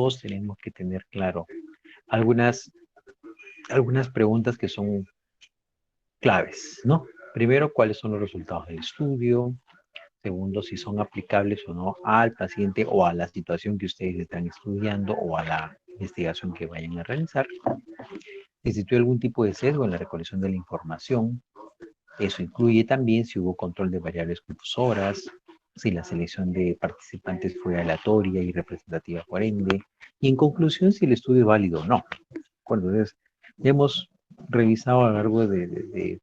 todos tenemos que tener claro algunas preguntas que son claves, ¿no? Primero, ¿cuáles son los resultados del estudio? Segundo, si son aplicables o no al paciente o a la situación que ustedes están estudiando o a la investigación que vayan a realizar. ¿Existió algún tipo de sesgo en la recolección de la información? Eso incluye también si hubo control de variables confusoras, si la selección de participantes fue aleatoria y representativa por ende, y en conclusión, si el estudio es válido o no. Bueno, entonces, hemos revisado a lo largo de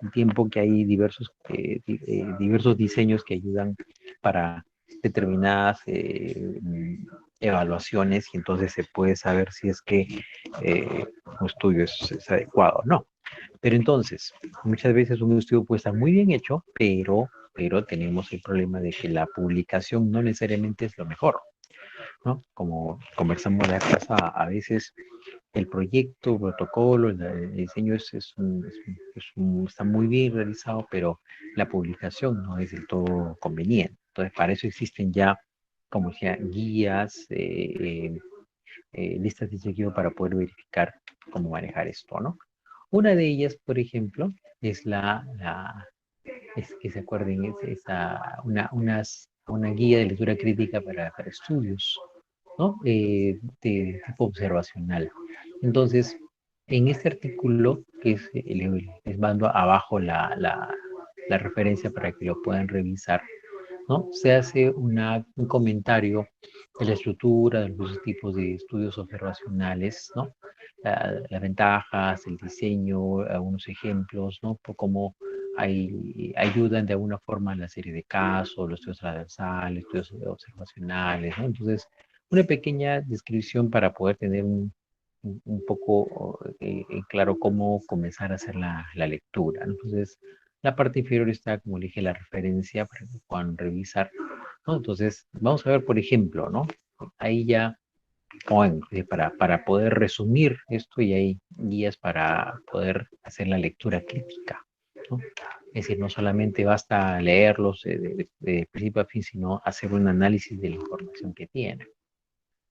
un tiempo que hay diversos diseños que ayudan para determinadas evaluaciones y entonces se puede saber si es que un estudio es adecuado o no. Pero entonces, muchas veces un estudio puede estar muy bien hecho, pero tenemos el problema de que la publicación no necesariamente es lo mejor, ¿no? Como conversamos la vez pasada, a veces el proyecto, protocolo, el diseño está muy bien realizado, pero la publicación no es del todo conveniente. Entonces, para eso existen ya, como decía, guías, listas de chequeo para poder verificar cómo manejar esto, ¿no? Una de ellas, por ejemplo, es es que se acuerden, una guía de lectura crítica para estudios, ¿no? De tipo observacional. Entonces, en este artículo, les mando abajo la referencia para que lo puedan revisar, ¿no? Se hace un comentario de la estructura, de los tipos de estudios observacionales, ¿no? Las ventajas, el diseño, algunos ejemplos, ¿no? Por cómo ayudan de alguna forma en la serie de casos, los estudios transversales, estudios observacionales, ¿no? Entonces, una pequeña descripción para poder tener un poco en claro cómo comenzar a hacer la lectura, ¿no? Entonces, la parte inferior está, como le dije, la referencia para que puedan revisar, ¿no? Entonces, vamos a ver, por ejemplo, ¿no? Ahí ya, para poder resumir esto, y hay guías para poder hacer la lectura crítica, ¿no? Es decir, no solamente basta leerlos de principio a fin, sino hacer un análisis de la información que tienen.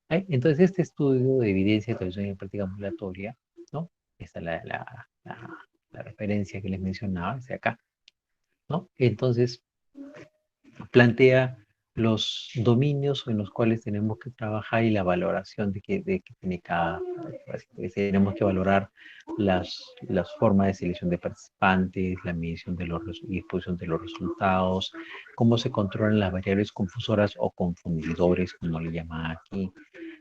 Entonces, este estudio de evidencia de traducción en práctica ambulatoria, ¿no? Esta es la referencia que les mencionaba, es de acá, ¿no? Entonces, plantea los dominios en los cuales tenemos que trabajar y la valoración de que tiene cada. Tenemos que valorar las formas de selección de participantes, la medición y exposición de los resultados, cómo se controlan las variables confusoras o confundidores, como le llaman aquí,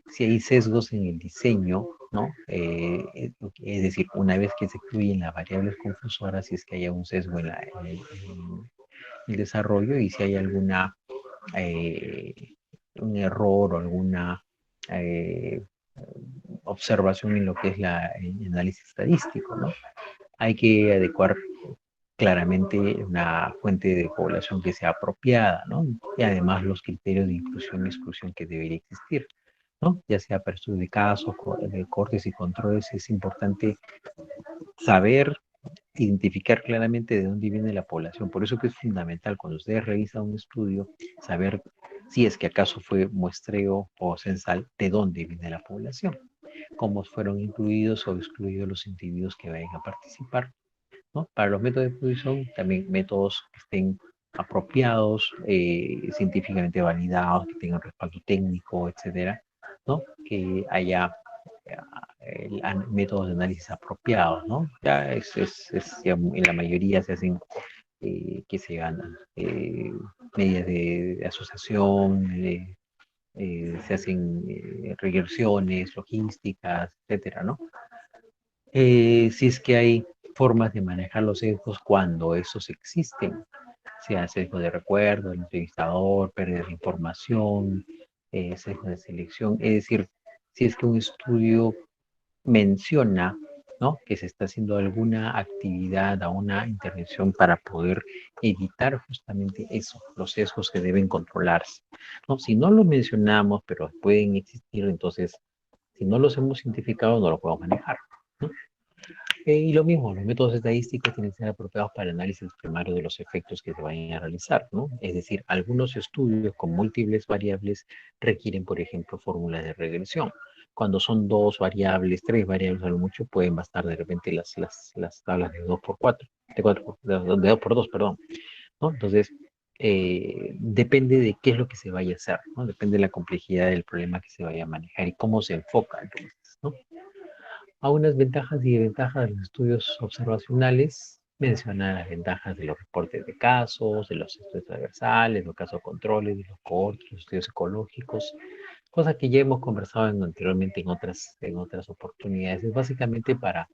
si hay sesgos en el diseño, ¿no? Es decir, una vez que se incluyen las variables confusoras, si es que haya un sesgo en el desarrollo y si hay eh, un error o alguna eh, observación en lo que es el análisis estadístico, ¿no? Hay que adecuar claramente una fuente de población que sea apropiada, ¿no? Y además los criterios de inclusión y exclusión que debería existir, ¿no? Ya sea para estudios de casos, de cortes y controles, es importante saber identificar claramente de dónde viene la población. Por eso que es fundamental cuando ustedes revisan un estudio, saber si es que acaso fue muestreo o censal, de dónde viene la población, cómo fueron incluidos o excluidos los individuos que vayan a participar, ¿no? Para los métodos de producción, también métodos que estén apropiados, científicamente validados, que tengan respaldo técnico, etcétera, ¿no? Que haya métodos de análisis apropiados, ¿no? Ya en la mayoría se hacen, que se ganan, medidas de asociación, se hacen regresiones, logísticas, etcétera, ¿no? Si es que hay formas de manejar los sesgos cuando esos existen, sea sesgo de recuerdo, el entrevistador, pérdida de información, sesgo de selección, es decir, si es que un estudio menciona, ¿no? Que se está haciendo alguna actividad o una intervención para poder evitar justamente eso, los sesgos que deben controlarse, ¿no? Si no lo mencionamos, pero pueden existir, entonces, si no los hemos identificado, no lo podemos manejar, ¿no? Y lo mismo, los métodos estadísticos tienen que ser apropiados para el análisis primario de los efectos que se vayan a realizar, ¿no? Es decir, algunos estudios con múltiples variables requieren, por ejemplo, fórmulas de regresión. Cuando son dos variables, tres variables a lo mucho, pueden bastar de repente las tablas de 2 por 4, de 2 por 2, perdón, ¿no? Entonces, depende de qué es lo que se vaya a hacer, ¿no? Depende de la complejidad del problema que se vaya a manejar y cómo se enfoca, entonces, ¿no? A unas ventajas y desventajas de los estudios observacionales, menciona las ventajas de los reportes de casos, de los estudios transversales, los casos controles, de los cohortes, los estudios ecológicos, cosas que ya hemos conversado anteriormente en otras oportunidades. Es básicamente para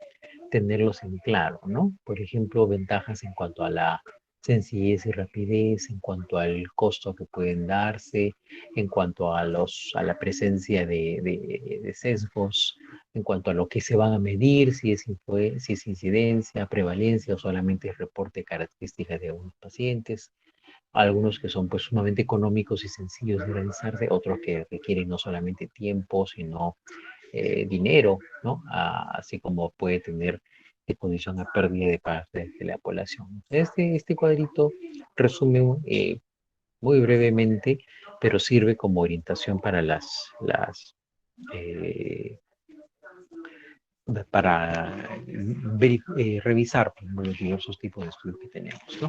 tenerlos en claro, ¿no? Por ejemplo, ventajas en cuanto a la sencillez y rapidez, en cuanto al costo que pueden darse, en cuanto a a la presencia de sesgos, en cuanto a lo que se van a medir, si es incidencia, prevalencia o solamente reporte de características de algunos pacientes, algunos que son pues sumamente económicos y sencillos de realizarse, otros que requieren no solamente tiempo, sino dinero, ¿no? Así como puede tener exposición a pérdida de parte de la población. Este cuadrito resume muy brevemente, pero sirve como orientación para eh, para revisar los diversos tipos de estudios que tenemos, ¿no?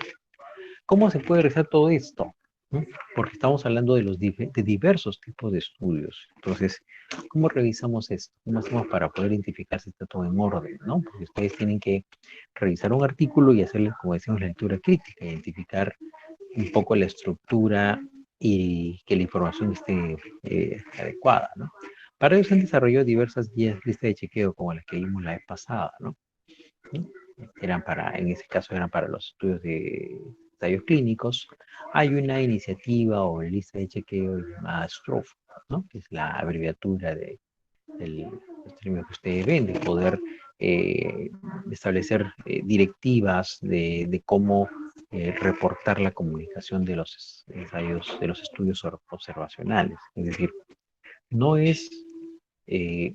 ¿Cómo se puede realizar todo esto? ¿No? Porque estamos hablando de diversos tipos de estudios. Entonces, ¿cómo revisamos esto? ¿Cómo hacemos para poder identificar si está todo en orden? ¿No? Porque ustedes tienen que revisar un artículo y hacerle, como decimos, la lectura crítica, identificar un poco la estructura y que la información esté adecuada, ¿no? Para ello se han desarrollado diversas guías, listas de chequeo, como las que vimos la vez pasada, ¿no? ¿Sí? En ese caso eran para los estudios de ensayos clínicos. Hay una iniciativa o lista de chequeo llamada STROFE, ¿no? Que es la abreviatura del término que ustedes ven, de poder eh, establecer directivas de cómo reportar la comunicación de los ensayos, de los estudios observacionales. Es decir, no es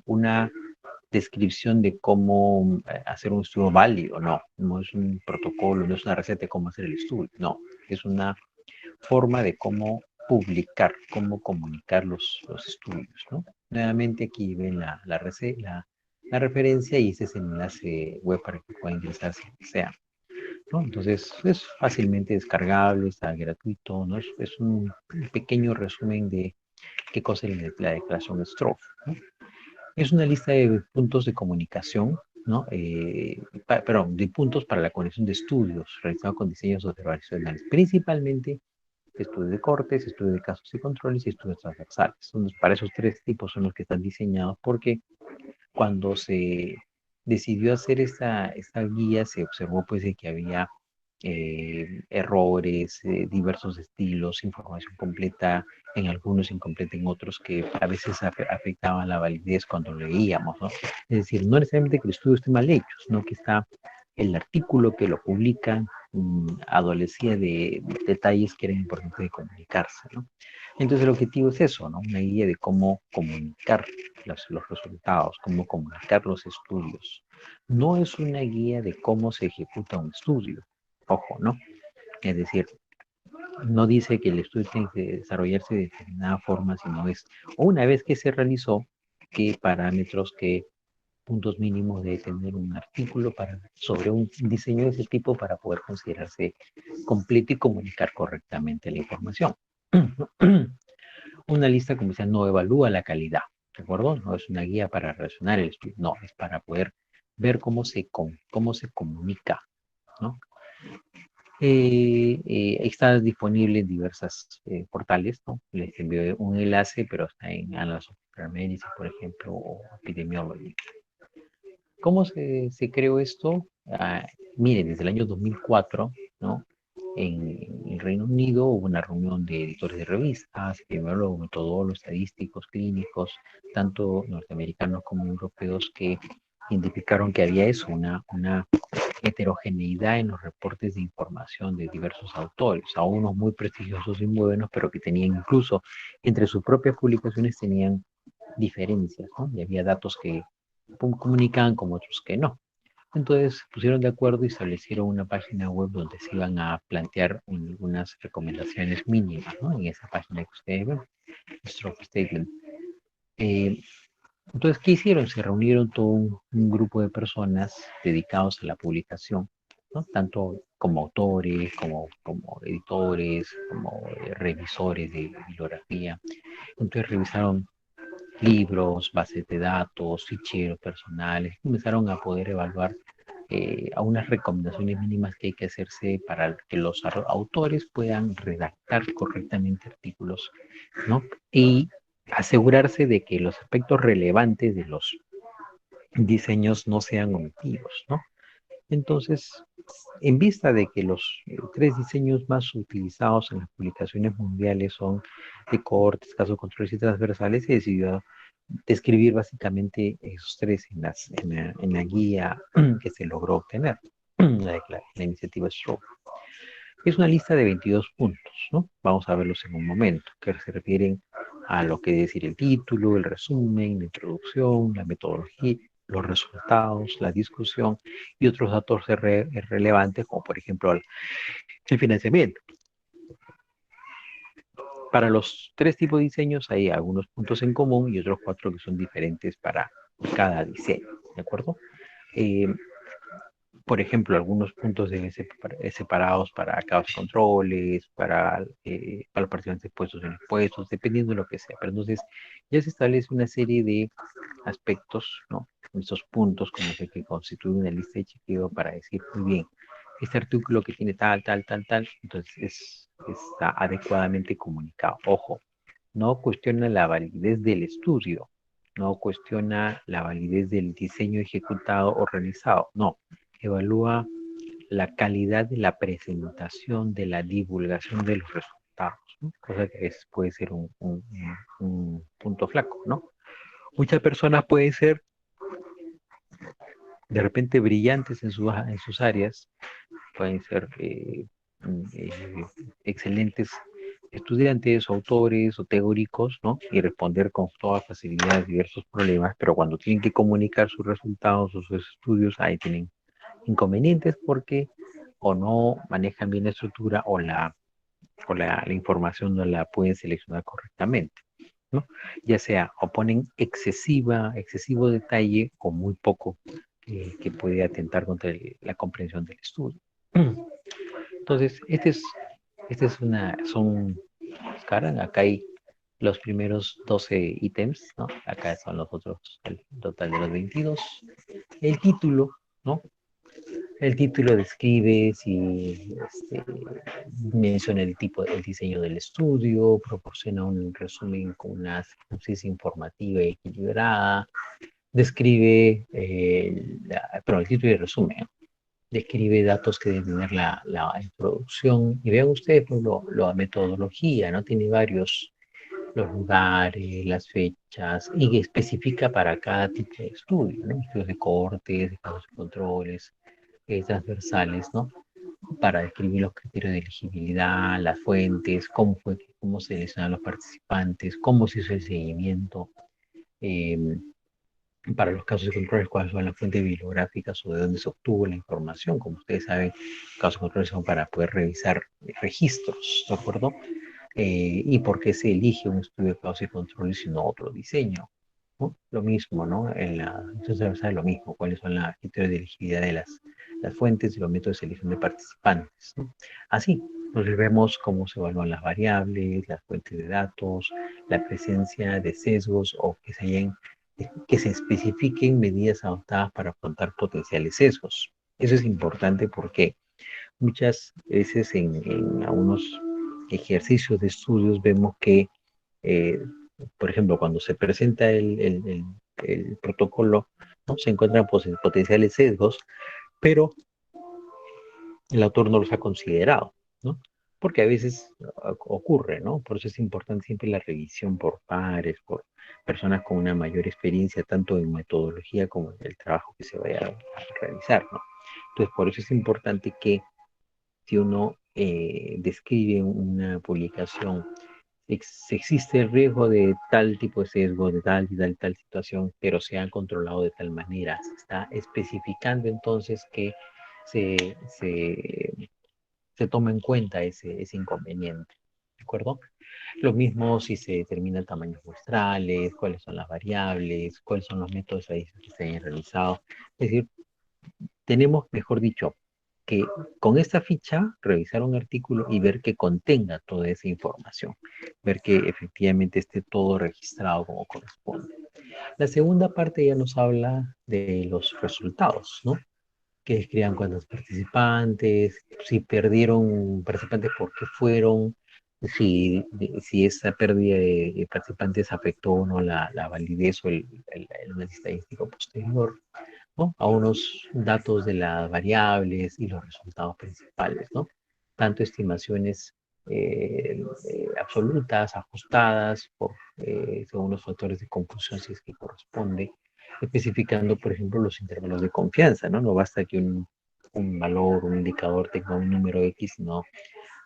una descripción de cómo hacer un estudio válido, no, no es un protocolo, no es una receta de cómo hacer el estudio, no, es una forma de cómo publicar, cómo comunicar los estudios, ¿no? Nuevamente aquí ven la referencia y ese es el enlace web para que puedan ingresar si desean, ¿no? Entonces es fácilmente descargable, está gratuito, ¿no? Es un pequeño resumen de qué cosa es la declaración Stroff, ¿no? Es una lista de puntos de comunicación, ¿no? Perdón, de puntos para la conexión de estudios realizados con diseños observacionales, principalmente estudios de cortes, estudios de casos y controles y estudios transversales. Para esos tres tipos son los que están diseñados porque cuando se decidió hacer esta guía se observó pues de que había errores, diversos estilos, información completa en algunos, incompleta en otros, que a veces afectaban la validez cuando leíamos, ¿no? Es decir, no necesariamente que el estudio esté mal hecho, sino que está el artículo que lo publican adolecía de detalles que eran importantes de comunicarse, ¿no? Entonces el objetivo es eso, ¿no? Una guía de cómo comunicar los resultados, cómo comunicar los estudios. No es una guía de cómo se ejecuta un estudio, ojo, ¿no? Es decir, no dice que el estudio tiene que desarrollarse de determinada forma, sino es una vez que se realizó, qué parámetros, qué puntos mínimos de tener un artículo sobre un diseño de ese tipo para poder considerarse completo y comunicar correctamente la información. Una lista, como decía, no evalúa la calidad, ¿de acuerdo? No es una guía para relacionar el estudio, no, es para poder ver cómo se comunica, ¿no? Está disponible en diversos portales, ¿no? Les envío un enlace, pero está en Annals of Medicine, por ejemplo, o Epidemiology. ¿Cómo se creó esto? Miren, desde el año 2004, ¿no? En el Reino Unido hubo una reunión de editores de revistas, epidemiólogos, metodólogos, estadísticos, clínicos, tanto norteamericanos como europeos, que identificaron que había eso, una heterogeneidad en los reportes de información de diversos autores, a unos muy prestigiosos y muy buenos, pero que tenían incluso entre sus propias publicaciones tenían diferencias, ¿no? Y había datos que comunicaban como otros que no. Entonces se pusieron de acuerdo y establecieron una página web donde se iban a plantear algunas recomendaciones mínimas, ¿no? En esa página que ustedes ven, Stroke Statement. Eh, entonces, ¿qué hicieron? Se reunieron todo un grupo de personas dedicados a la publicación, ¿no? Tanto como autores, como editores, como revisores de bibliografía. Entonces revisaron libros, bases de datos, ficheros personales, comenzaron a poder evaluar a unas recomendaciones mínimas que hay que hacerse para que los autores puedan redactar correctamente artículos, ¿no? Y asegurarse de que los aspectos relevantes de los diseños no sean omitidos, ¿no? Entonces, en vista de que los tres diseños más utilizados en las publicaciones mundiales son de cortes, casos, controles y transversales, se decidió describir básicamente esos tres en la guía que se logró obtener, la iniciativa Stroke. Es una lista de 22 puntos, ¿no? Vamos a verlos en un momento, que se refieren a lo que decir el título, el resumen, la introducción, la metodología, los resultados, la discusión y otros datos relevantes, como por ejemplo el financiamiento. Para los tres tipos de diseños hay algunos puntos en común y otros cuatro que son diferentes para cada diseño, ¿de acuerdo? Eh, por ejemplo, algunos puntos deben ser separados para casos y controles, para los participantes puestos en expuestos, dependiendo de lo que sea. Pero entonces ya se establece una serie de aspectos, ¿no? Estos puntos como que constituyen una lista de chequeo para decir, muy bien, este artículo que tiene tal, entonces está adecuadamente comunicado. Ojo, no cuestiona la validez del estudio, no cuestiona la validez del diseño ejecutado o realizado, no, evalúa la calidad de la presentación, de la divulgación de los resultados, ¿no? Cosa que puede ser un punto flaco, ¿no? Muchas personas pueden ser de repente brillantes en sus áreas, pueden ser excelentes estudiantes, autores o teóricos, ¿no? Y responder con toda facilidad a diversos problemas, pero cuando tienen que comunicar sus resultados o sus estudios, ahí tienen inconvenientes porque o no manejan bien la estructura la información no la pueden seleccionar correctamente, ¿no? Ya sea o ponen excesivo detalle o muy poco que puede atentar contra la comprensión del estudio. Entonces, Karan, acá hay los primeros 12 ítems, ¿no? Acá son los otros, el total de los 22. El título, ¿no? El título describe si menciona el tipo, el diseño del estudio, proporciona un resumen con una sinopsis informativa y equilibrada, describe, pero el título y el resumen, ¿no? Describe datos que deben tener la introducción. Y vean ustedes pues, la metodología, ¿no? Tiene varios, los lugares, las fechas, y especifica para cada tipo de estudio, ¿no? Estudios de cortes, de casos de controles, transversales, ¿no? Para describir los criterios de elegibilidad, las fuentes, cómo se seleccionaron los participantes, cómo se hizo el seguimiento, eh, para los casos de control, cuáles son las fuentes bibliográficas o de dónde se obtuvo la información. Como ustedes saben, casos de control son para poder revisar registros, ¿de acuerdo? Y por qué se elige un estudio de casos y control y no otro diseño, ¿no? Lo mismo, ¿no? Entonces se sabe lo mismo, cuáles son los criterios de elegibilidad de las fuentes y los métodos de selección de participantes, ¿no? Así, entonces vemos cómo se evalúan las variables, las fuentes de datos, la presencia de sesgos o que se especifiquen medidas adoptadas para afrontar potenciales sesgos. Eso es importante porque muchas veces en algunos ejercicios de estudios vemos que, eh, por ejemplo, cuando se presenta el protocolo, ¿no? Se encuentran potenciales sesgos, pero el autor no los ha considerado, ¿no? Porque a veces ocurre, ¿no? Por eso es importante siempre la revisión por pares, por personas con una mayor experiencia, tanto en metodología como en el trabajo que se vaya a realizar, ¿no? Entonces, por eso es importante que si uno describe una publicación existe el riesgo de tal tipo de sesgo, de tal y tal y tal situación, pero se ha controlado de tal manera. Se está especificando entonces que se, se, se toma en cuenta ese inconveniente. ¿De acuerdo? Lo mismo si se determinan tamaños muestrales, cuáles son las variables, cuáles son los métodos que se hayan realizado. Es decir, tenemos, mejor dicho, que con esta ficha revisar un artículo y ver que contenga toda esa información, ver que efectivamente esté todo registrado como corresponde. La segunda parte ya nos habla de los resultados, ¿no? Que describan cuántos participantes, si perdieron participantes, por qué fueron, si esa pérdida de participantes afectó o no la validez o el análisis estadístico posterior, ¿no? A unos datos de las variables y los resultados principales, ¿no? Tanto estimaciones absolutas, ajustadas, según los factores de confusión, si es que corresponde, especificando, por ejemplo, los intervalos de confianza, ¿no? No basta que un valor, un indicador tenga un número X, sino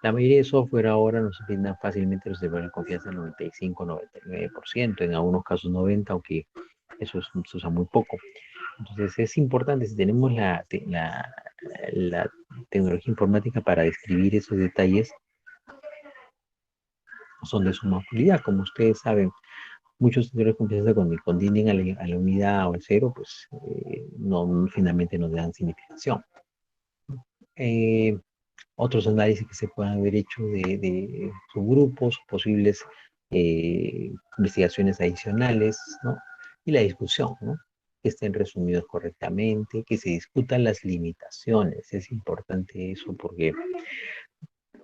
la mayoría de software ahora nos brindan fácilmente los intervalos de confianza del 95-99%, en algunos casos 90%, aunque se usa muy poco. Entonces es importante, si tenemos la tecnología informática para describir esos detalles, son de suma utilidad. Como ustedes saben, muchos sensores de confianza cuando contienden a la unidad o al cero, pues no, finalmente no dan significación. Eh, Otros análisis que se puedan haber hecho de subgrupos, posibles investigaciones adicionales, ¿no? Y la discusión, ¿no? Que estén resumidos correctamente, que se discutan las limitaciones. Es importante eso porque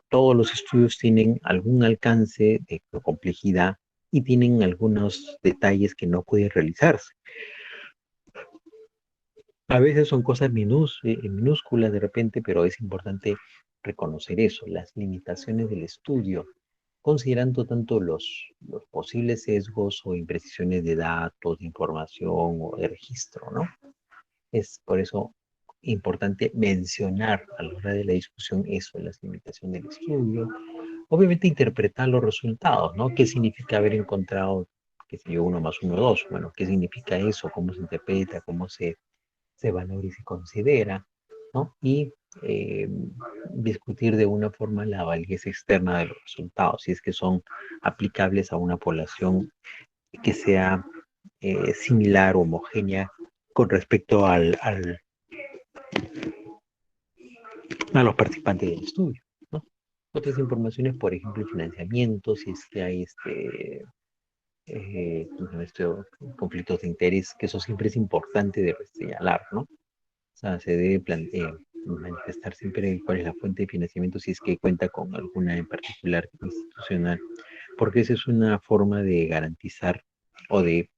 todos los estudios tienen algún alcance de complejidad y tienen algunos detalles que no pueden realizarse. A veces son cosas minúsculas de repente, pero es importante reconocer eso, las limitaciones del estudio, considerando tanto los posibles sesgos o imprecisiones de datos, de información o de registro, ¿no? Es por eso importante mencionar a la hora de la discusión eso, las limitaciones del estudio. Obviamente interpretar los resultados, ¿no? ¿Qué significa haber encontrado, qué sé yo, 1 más 1, 2? Bueno, ¿qué significa eso? ¿Cómo se interpreta? ¿Cómo se valora y se considera? ¿No? Y eh, discutir de una forma la validez externa de los resultados, si es que son aplicables a una población que sea similar o homogénea con respecto a los participantes del estudio, ¿no? Otras informaciones, por ejemplo, el financiamiento, si es que hay este, conflictos de interés, que eso siempre es importante de señalar, ¿no? O sea, se debe manifestar siempre cuál es la fuente de financiamiento si es que cuenta con alguna en particular institucional, porque esa es una forma de garantizar o de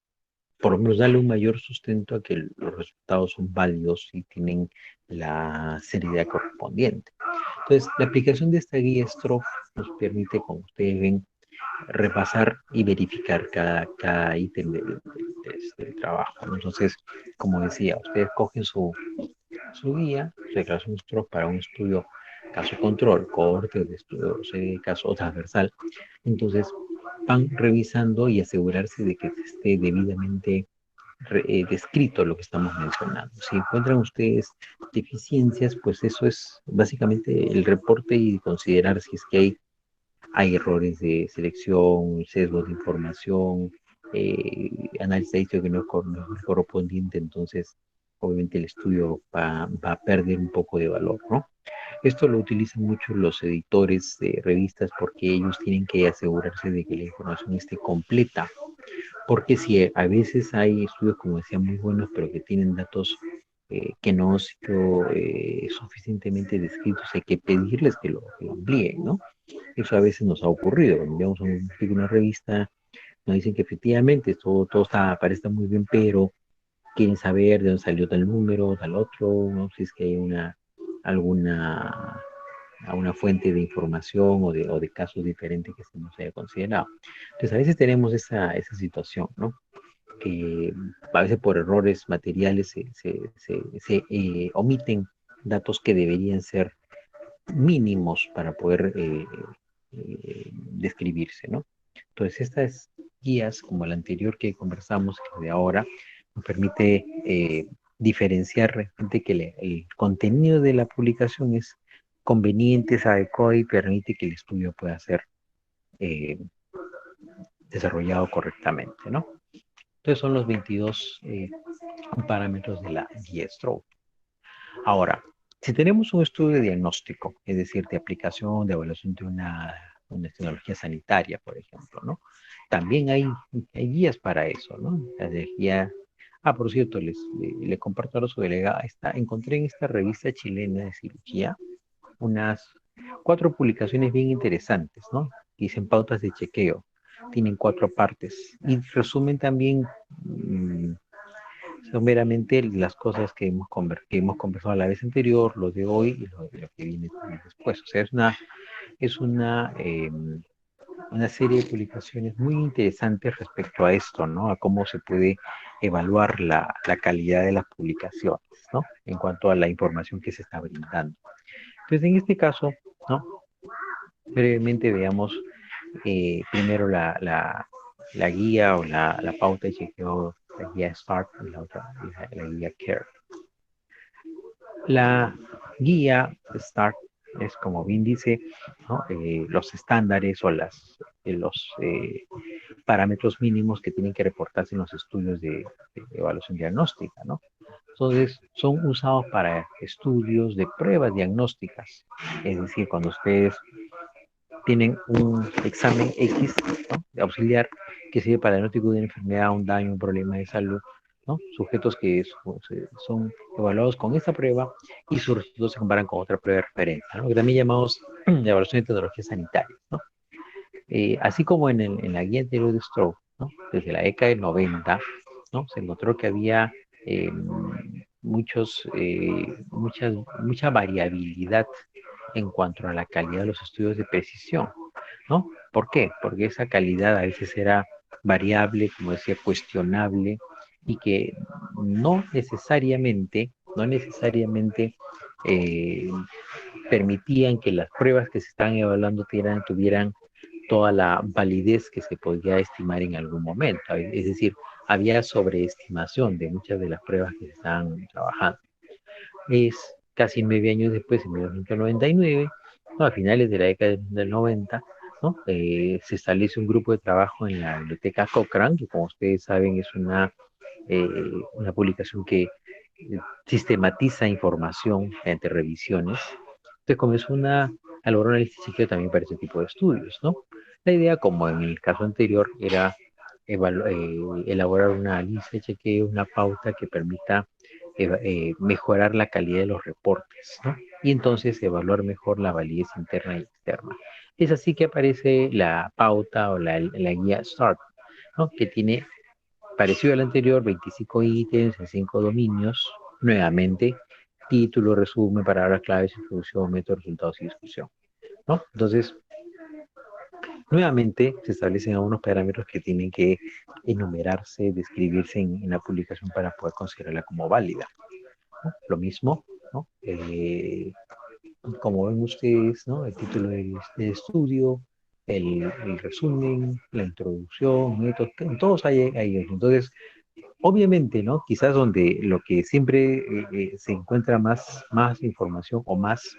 por lo menos darle un mayor sustento a que los resultados son válidos y tienen la seriedad correspondiente. Entonces, la aplicación de esta guía Stroff nos permite, como ustedes ven, repasar y verificar cada ítem del trabajo, ¿no? Entonces, como decía, ustedes cogen su guía, su declaración Stroff para un estudio caso control, cohorte de estudio, caso transversal. Entonces, van revisando y asegurarse de que esté debidamente descrito lo que estamos mencionando. Si encuentran ustedes deficiencias, pues eso es básicamente el reporte y considerar si es que hay errores de selección, sesgos de información, análisis estadístico que no es correspondiente, entonces obviamente el estudio va a perder un poco de valor, ¿no? Esto lo utilizan mucho los editores de revistas porque ellos tienen que asegurarse de que la información esté completa, porque si a veces hay estudios, como decía, muy buenos, pero que tienen datos que no han sido suficientemente descritos, hay que pedirles que lo amplíen, ¿no? Eso a veces nos ha ocurrido. Cuando enviamos una revista, nos dicen que efectivamente todo parece estar muy bien, pero quieren saber de dónde salió tal número, tal otro, ¿no? Si es que hay alguna a una fuente de información o de casos diferentes que se nos haya considerado. Entonces, a veces tenemos esa situación, ¿no? Que a veces por errores materiales se omiten datos que deberían ser mínimos para poder describirse, ¿no? Entonces, estas guías, como la anterior que conversamos, que de ahora, nos permite diferenciar realmente que el contenido de la publicación es conveniente, es adecuado y permite que el estudio pueda ser eh, desarrollado correctamente, ¿no? Entonces son los 22 parámetros de la guía Stroke. Ahora, si tenemos un estudio de diagnóstico, es decir, de aplicación, de evaluación de una tecnología sanitaria, por ejemplo, ¿no? También hay guías para eso, ¿no? La de guía. Por cierto, le comparto a su delegada. Encontré en esta revista chilena de cirugía unas 4 publicaciones bien interesantes, ¿no? Dicen pautas de chequeo. Tienen 4 partes y resumen también son meramente las cosas que hemos conversado a la vez anterior, lo de hoy y lo que viene después. O sea, una serie de publicaciones muy interesantes respecto a esto, ¿no? A cómo se puede evaluar la calidad de las publicaciones, ¿no? En cuanto a la información que se está brindando. Entonces, en este caso, ¿no? Brevemente veamos primero la guía o la pauta de chequeo, la guía START y la otra, la guía CARE. La guía START es, como bien dice, ¿no? Los estándares o los parámetros mínimos que tienen que reportarse en los estudios de evaluación diagnóstica, ¿no? Entonces, son usados para estudios de pruebas diagnósticas. Es decir, cuando ustedes tienen un examen X, ¿no? De auxiliar que sirve para el diagnóstico de una enfermedad, un daño, un problema de salud, ¿no? Sujetos que son evaluados con esta prueba y sus resultados se comparan con otra prueba de referencia, ¿no? Que también llamamos de evaluación de tecnologías sanitarias, ¿no? Así como en la guía anterior de Stroke, ¿no? Desde la década del 90, ¿no? Se encontró que había eh, mucha variabilidad en cuanto a la calidad de los estudios de precisión, ¿no? ¿Por qué? Porque esa calidad a veces era variable, como decía, cuestionable y que no necesariamente eh, permitían que las pruebas que se estaban evaluando tuvieran toda la validez que se podía estimar en algún momento. Es decir, había sobreestimación de muchas de las pruebas que se estaban trabajando. Es casi 9 años después, en 1999, ¿no? A finales de la década del 90, ¿no? Se establece un grupo de trabajo en la biblioteca Cochrane, que como ustedes saben es eh, una publicación que sistematiza información mediante revisiones. Entonces comenzó a lograr un análisis chequeo también para ese tipo de estudios, ¿no? La idea, como en el caso anterior, era elaborar una lista de chequeo, una pauta que permita mejorar la calidad de los reportes, ¿no? Y entonces evaluar mejor la validez interna y externa. Es así que aparece la pauta o la guía START, ¿no? Que tiene, parecido al anterior, 25 ítems en 5 dominios, nuevamente, título, resumen, palabras claves, introducción, método, resultados y discusión, ¿no? Entonces, nuevamente se establecen algunos parámetros que tienen que enumerarse, describirse en la publicación para poder considerarla como válida, ¿no? Lo mismo, ¿no? Como ven ustedes, ¿no? El título del estudio, el resumen, la introducción, métodos, en todos hay eso. Entonces, obviamente, ¿no? Quizás donde lo que siempre se encuentra más información o más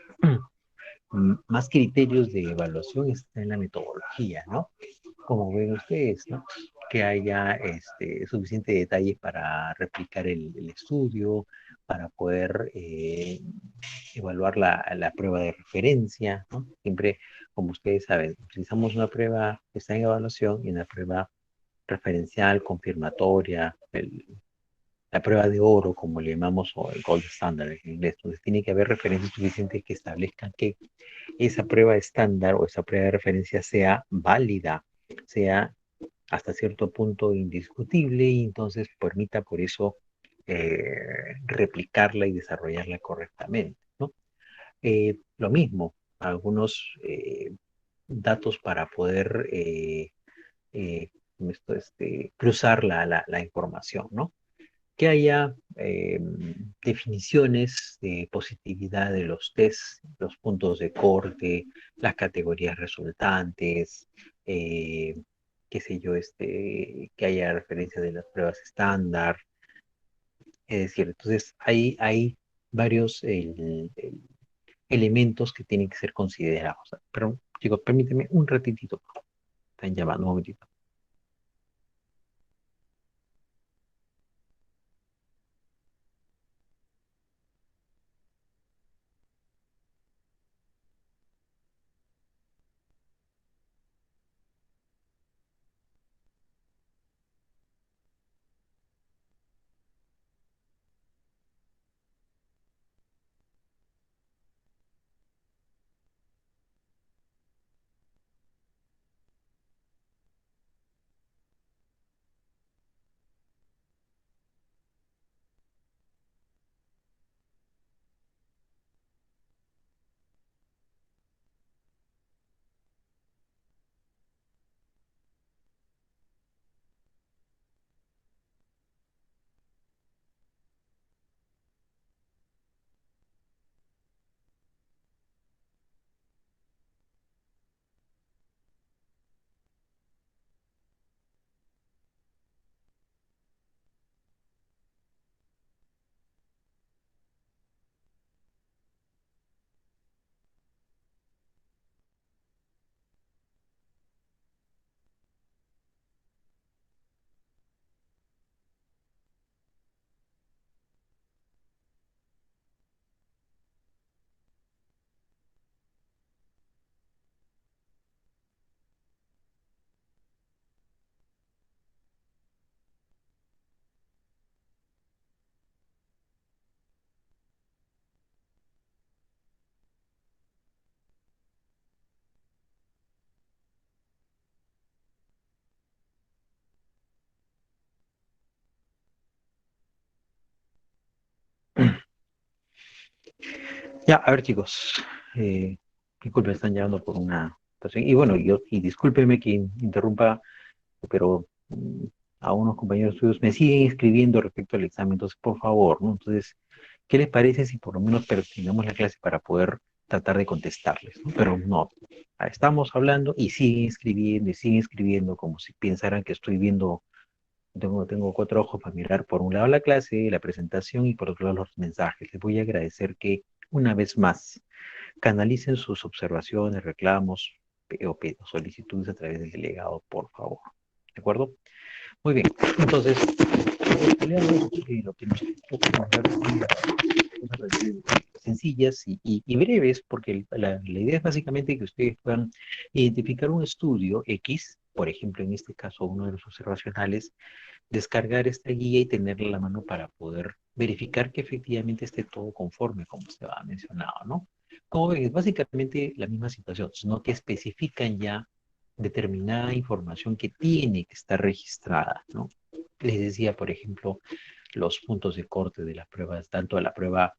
criterios de evaluación está en la metodología, ¿no? Como ven ustedes, ¿no? Que haya suficiente detalle para replicar el estudio, para poder evaluar la prueba de referencia, ¿no? Siempre, como ustedes saben, utilizamos una prueba que está en evaluación y una prueba referencial, confirmatoria, la prueba de oro, como le llamamos, o el gold standard en inglés. Entonces, tiene que haber referencias suficientes que establezcan que esa prueba estándar o esa prueba de referencia sea válida, sea hasta cierto punto indiscutible y entonces permita por eso replicarla y desarrollarla correctamente, ¿no? Lo mismo, algunos datos para poder cruzar la información, ¿no? Que haya definiciones de positividad de los test, los puntos de corte, las categorías resultantes, qué sé yo, que haya referencia de las pruebas estándar. Es decir, entonces hay varios elementos que tienen que ser considerados. Pero, chicos, permíteme un ratitito. Están llamando un momentito. Ya, a ver, chicos. Disculpen, están llamando por una situación. Y bueno, y discúlpeme que interrumpa, pero a unos compañeros suyos me siguen escribiendo respecto al examen. Entonces, por favor, ¿no? Entonces, ¿qué les parece si por lo menos terminamos la clase para poder tratar de contestarles, ¿no? Pero no, estamos hablando y siguen escribiendo como si pensaran que estoy viendo, tengo cuatro ojos para mirar por un lado la clase, la presentación y por otro lado los mensajes. Les voy a agradecer que una vez más canalicen sus observaciones, reclamos o solicitudes a través del delegado, por favor. ¿De acuerdo? Muy bien. Entonces, lo que nos toca hablar son cosas sencillas y breves, porque la idea es básicamente que ustedes puedan identificar un estudio X, por ejemplo, en este caso uno de los observacionales, descargar esta guía y tenerla a la mano para poder verificar que efectivamente esté todo conforme, como se ha mencionado, ¿no? Como ven, es básicamente la misma situación, sino que especifican ya determinada información que tiene que estar registrada, ¿no? Les decía, por ejemplo, los puntos de corte de las pruebas, tanto la prueba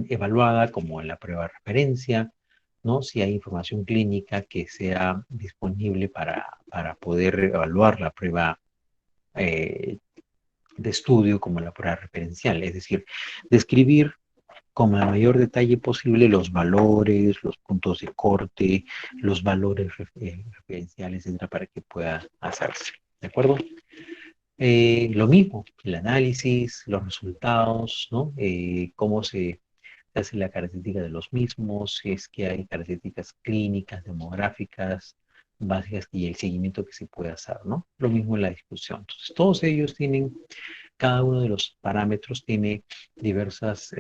evaluada como la prueba de referencia, ¿no? Si hay información clínica que sea disponible para poder evaluar la prueba de estudio como la prueba referencial, es decir, describir con el mayor detalle posible los valores, los puntos de corte, los valores referenciales, etcétera, para que pueda hacerse. ¿De acuerdo? Lo mismo, el análisis, los resultados, ¿no? Cómo se hace la característica de los mismos, si es que hay características clínicas, demográficas, básicas y el seguimiento que se puede hacer, ¿no? Lo mismo en la discusión. Entonces, todos ellos tienen, cada uno de los parámetros tiene diversos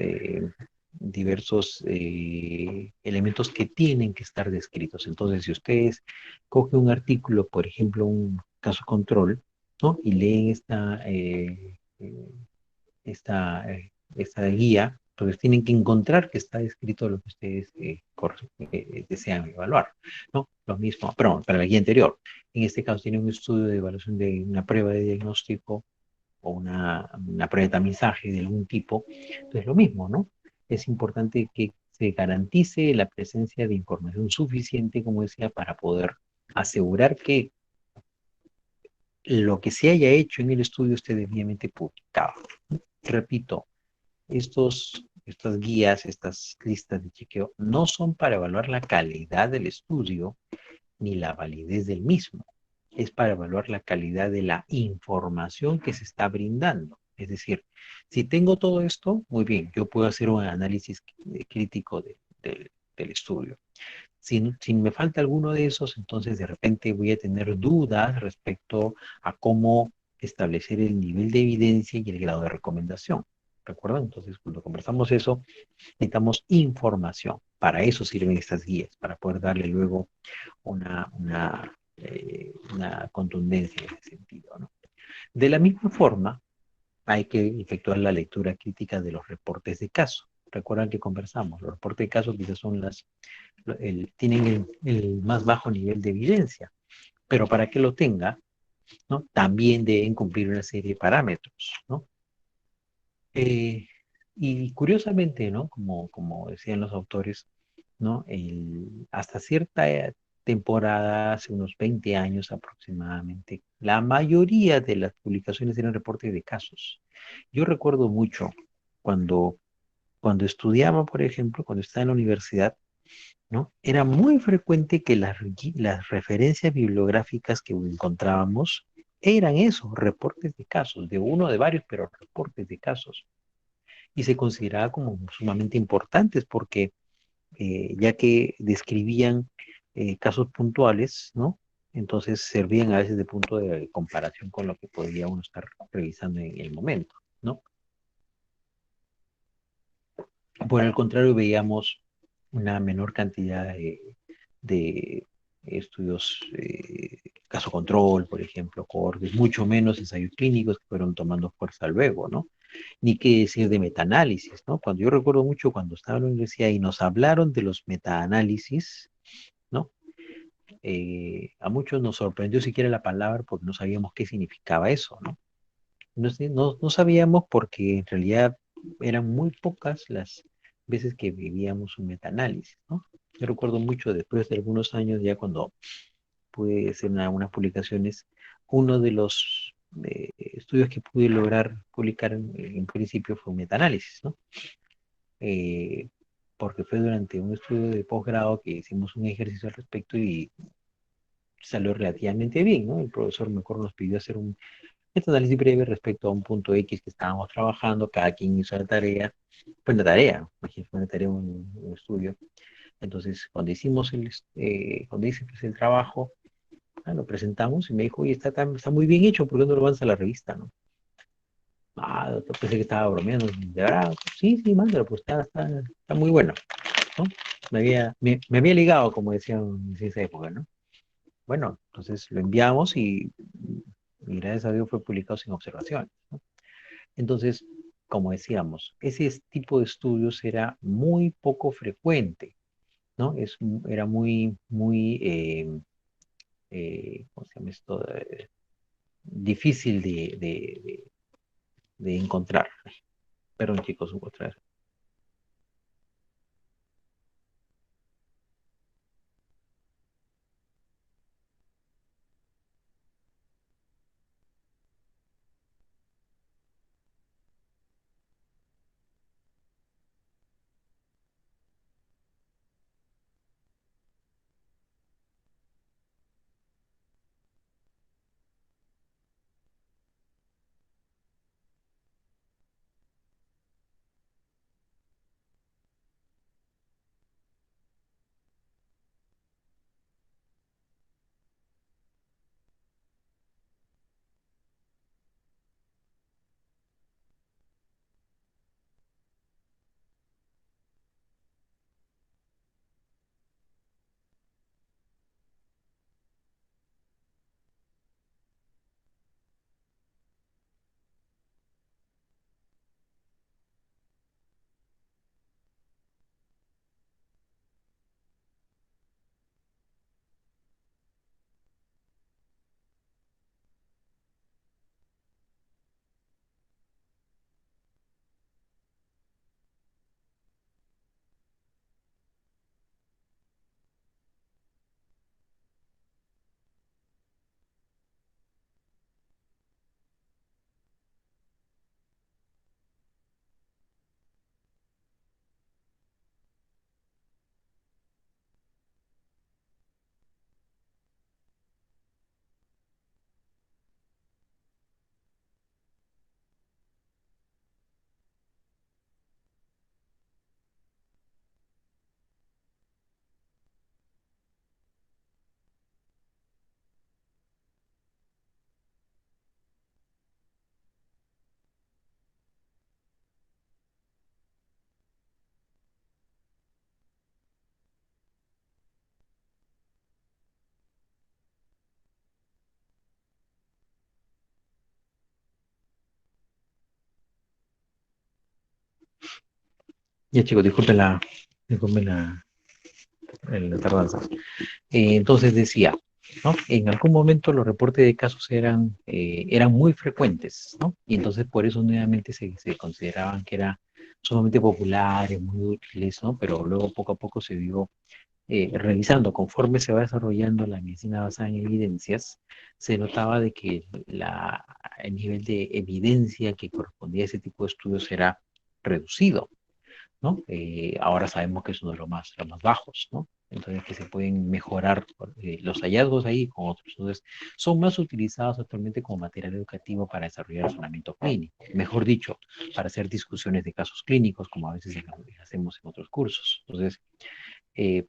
elementos que tienen que estar descritos. Entonces, si ustedes cogen un artículo, por ejemplo, un caso control, ¿no? Y leen esta guía, entonces tienen que encontrar que está escrito lo que ustedes desean evaluar, ¿no? Lo mismo, perdón, para la guía anterior. En este caso tiene un estudio de evaluación de una prueba de diagnóstico o una prueba de tamizaje de algún tipo. Entonces, lo mismo, ¿no? Es importante que se garantice la presencia de información suficiente, como decía, para poder asegurar que lo que se haya hecho en el estudio esté debidamente publicado. Repito, estas guías, estas listas de chequeo, no son para evaluar la calidad del estudio, ni la validez del mismo. Es para evaluar la calidad de la información que se está brindando. Es decir, si tengo todo esto, muy bien, yo puedo hacer un análisis crítico del estudio. Si me falta alguno de esos, entonces de repente voy a tener dudas respecto a cómo establecer el nivel de evidencia y el grado de recomendación. ¿Recuerdan? Entonces, cuando conversamos eso, necesitamos información. Para eso sirven estas guías, para poder darle luego una contundencia en ese sentido, ¿no? De la misma forma, hay que efectuar la lectura crítica de los reportes de caso. Recuerdan que conversamos, los reportes de caso quizás son tienen el más bajo nivel de evidencia, pero para que lo tenga, ¿no? También deben cumplir una serie de parámetros, ¿no? Eh, y curiosamente, ¿no? Como decían los autores, ¿no? Hasta cierta temporada, hace unos 20 años aproximadamente, la mayoría de las publicaciones eran reportes de casos. Yo recuerdo mucho cuando, cuando estudiaba, por ejemplo, cuando estaba en la universidad, ¿no? Era muy frecuente que las referencias bibliográficas que encontrábamos eran esos, reportes de casos, de uno, de varios, pero reportes de casos. Y se consideraba como sumamente importantes porque ya que describían casos puntuales, ¿no? Entonces servían a veces de punto de comparación con lo que podría uno estar revisando en el momento, ¿no? Por el contrario, veíamos una menor cantidad de estudios, caso control, por ejemplo, cohortes, mucho menos ensayos clínicos que fueron tomando fuerza luego, ¿no? Ni qué decir de metaanálisis, ¿no? Cuando yo recuerdo mucho cuando estaba en la universidad y nos hablaron de los metaanálisis, ¿no? A muchos nos sorprendió siquiera la palabra porque no sabíamos qué significaba eso, ¿no? No sabíamos porque en realidad eran muy pocas las veces que vivíamos un metaanálisis, ¿no? Yo recuerdo mucho después de algunos años, ya cuando pude hacer unas publicaciones, uno de los estudios que pude lograr publicar en principio fue un metaanálisis, ¿no? Eh, porque fue durante un estudio de posgrado que hicimos un ejercicio al respecto y salió relativamente bien, ¿no? El profesor mejor nos pidió hacer un análisis breve respecto a un punto X que estábamos trabajando, cada quien hizo la tarea, fue una tarea, fue una tarea, un estudio. Entonces, cuando hice pues, el trabajo, lo presentamos y me dijo, oye, está muy bien hecho, ¿por qué no lo mandas a la revista, no? Ah, doctor, pensé que estaba bromeando. De verdad, sí, sí, mándalo, pues está muy bueno, ¿no? Me había ligado, como decían en esa época, ¿no? Bueno, entonces lo enviamos y gracias a Dios fue publicado sin observaciones, ¿no? Entonces, como decíamos, ese tipo de estudios era muy poco frecuente, ¿no? Era ¿cómo se llama esto? Difícil de encontrar. Perdón, chicos, otra vez. Ya chicos, disculpen la tardanza. Entonces decía, ¿no? En algún momento los reportes de casos eran muy frecuentes, ¿no? Y entonces por eso nuevamente se consideraban que eran sumamente populares, muy útiles, ¿no? Pero luego poco a poco se vio revisando, conforme se va desarrollando la medicina basada en evidencias, se notaba de que el nivel de evidencia que correspondía a ese tipo de estudios era reducido, ¿no? Ahora sabemos que es uno de los más bajos, ¿no? Entonces, que se pueden mejorar los hallazgos ahí con otros. Entonces, son más utilizados actualmente como material educativo para desarrollar razonamiento clínico. Mejor dicho, para hacer discusiones de casos clínicos, como a veces hacemos en otros cursos. Entonces, eh,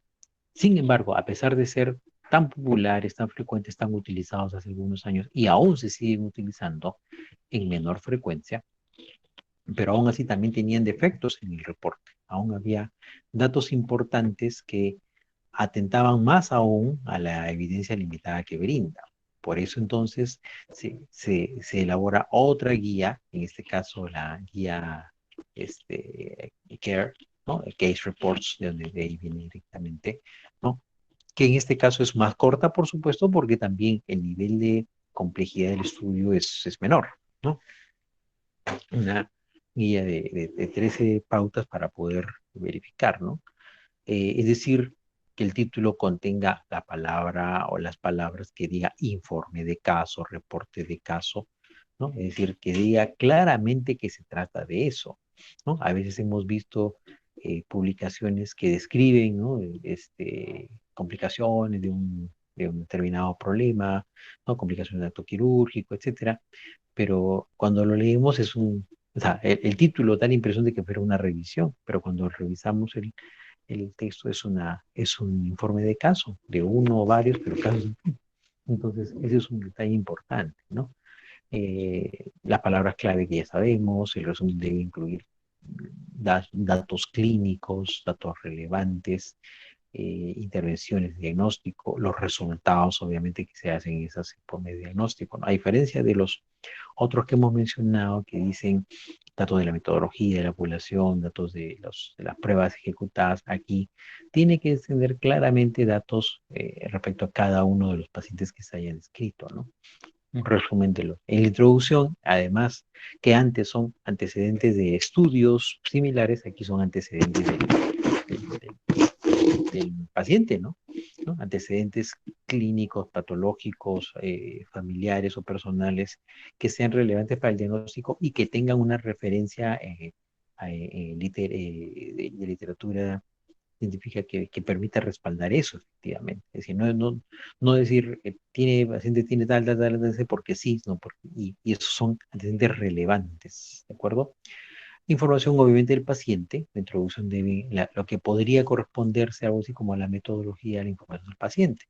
sin embargo, a pesar de ser tan populares, tan frecuentes, tan utilizados hace algunos años y aún se siguen utilizando en menor frecuencia, pero aún así también tenían defectos en el reporte. Aún había datos importantes que atentaban más aún a la evidencia limitada que brinda. Por eso entonces se elabora otra guía, en este caso la guía CARE, ¿no? El Case Reports, de ahí viene directamente, ¿no? Que en este caso es más corta, por supuesto, porque también el nivel de complejidad del estudio es menor, ¿no? Una guía de 13 pautas para poder verificar, ¿no? Es decir, que el título contenga la palabra o las palabras que diga informe de caso, reporte de caso, ¿no? Es decir, que diga claramente que se trata de eso, ¿no? A veces hemos visto publicaciones que describen, ¿no? Complicaciones de un determinado problema, ¿no? Complicaciones de acto quirúrgico, etcétera, pero cuando lo leemos o sea, el título da la impresión de que fuera una revisión, pero cuando revisamos el texto es un informe de caso, de uno o varios, pero casos. Entonces, ese es un detalle importante, ¿no? Las palabras clave que ya sabemos, el resumen debe incluir datos clínicos, datos relevantes, intervenciones de diagnóstico, los resultados, obviamente, que se hacen en esas informes de diagnóstico, ¿no? A diferencia de los otros que hemos mencionado, que dicen datos de la metodología de la población, datos de las pruebas ejecutadas, aquí tiene que tener claramente datos respecto a cada uno de los pacientes que se hayan escrito, ¿no? Un resumen de lo. En la introducción, además, que antes son antecedentes de estudios similares, aquí son antecedentes del paciente, ¿no? ¿No? Antecedentes clínicos, patológicos, familiares o personales que sean relevantes para el diagnóstico y que tengan una referencia de literatura científica que permita respaldar eso, efectivamente. Es decir, no decir, el paciente tiene tal, porque sí, no, y esos son antecedentes relevantes, ¿de acuerdo? Información, obviamente, del paciente, la introducción de lo que podría corresponderse a algo así como a la metodología de la información del paciente.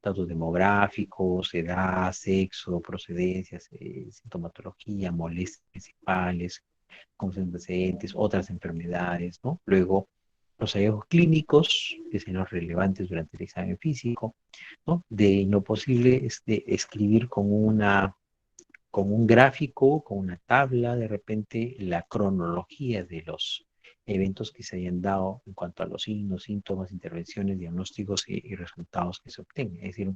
Datos demográficos, edad, sexo, procedencias, sintomatología, molestias principales, con antecedentes, otras enfermedades, ¿no? Luego, los hallazgos clínicos, que son los relevantes durante el examen físico, ¿no? De lo posible es de escribir con un gráfico, con una tabla, de repente la cronología de los eventos que se hayan dado en cuanto a los signos, síntomas, intervenciones, diagnósticos y resultados que se obtienen. Es decir,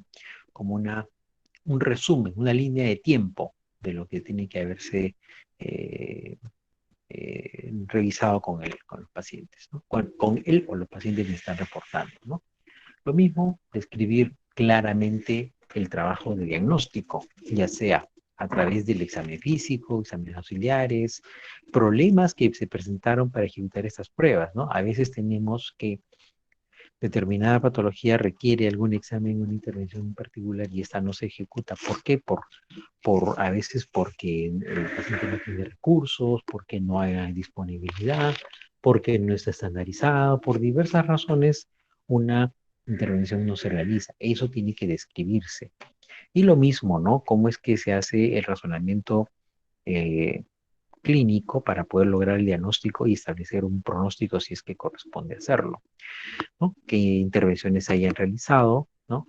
como un resumen, una línea de tiempo de lo que tiene que haberse revisado con los pacientes, ¿no? Con él o los pacientes que están reportando, ¿no? Lo mismo, describir claramente el trabajo de diagnóstico, ya sea a través del examen físico, exámenes auxiliares, problemas que se presentaron para ejecutar estas pruebas, ¿no? A veces tenemos que determinada patología requiere algún examen, una intervención en particular y esta no se ejecuta. ¿Por qué? A veces porque el paciente no tiene recursos, porque no hay disponibilidad, porque no está estandarizado, por diversas razones una intervención no se realiza. Eso tiene que describirse. Y lo mismo, ¿no? ¿Cómo es que se hace el razonamiento eh, clínico para poder lograr el diagnóstico y establecer un pronóstico si es que corresponde hacerlo? ¿No? ¿Qué intervenciones se hayan realizado? ¿No?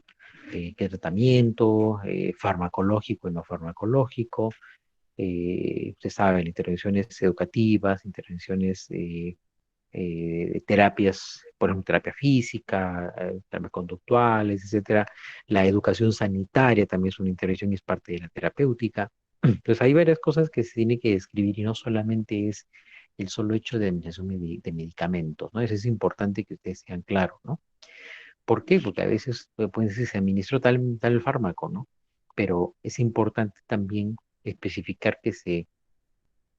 ¿Qué tratamiento farmacológico y no farmacológico? Usted sabe, intervenciones educativas, intervenciones terapias, por ejemplo, terapia física, terapias conductuales, etcétera. La educación sanitaria también es una intervención y es parte de la terapéutica. Entonces hay varias cosas que se tiene que describir y no solamente es el solo hecho de administración de medicamentos, ¿no? Eso es importante que ustedes sean claros, ¿no? ¿Por qué? Porque a veces pueden decir se administró tal fármaco, ¿no? Pero es importante también especificar que se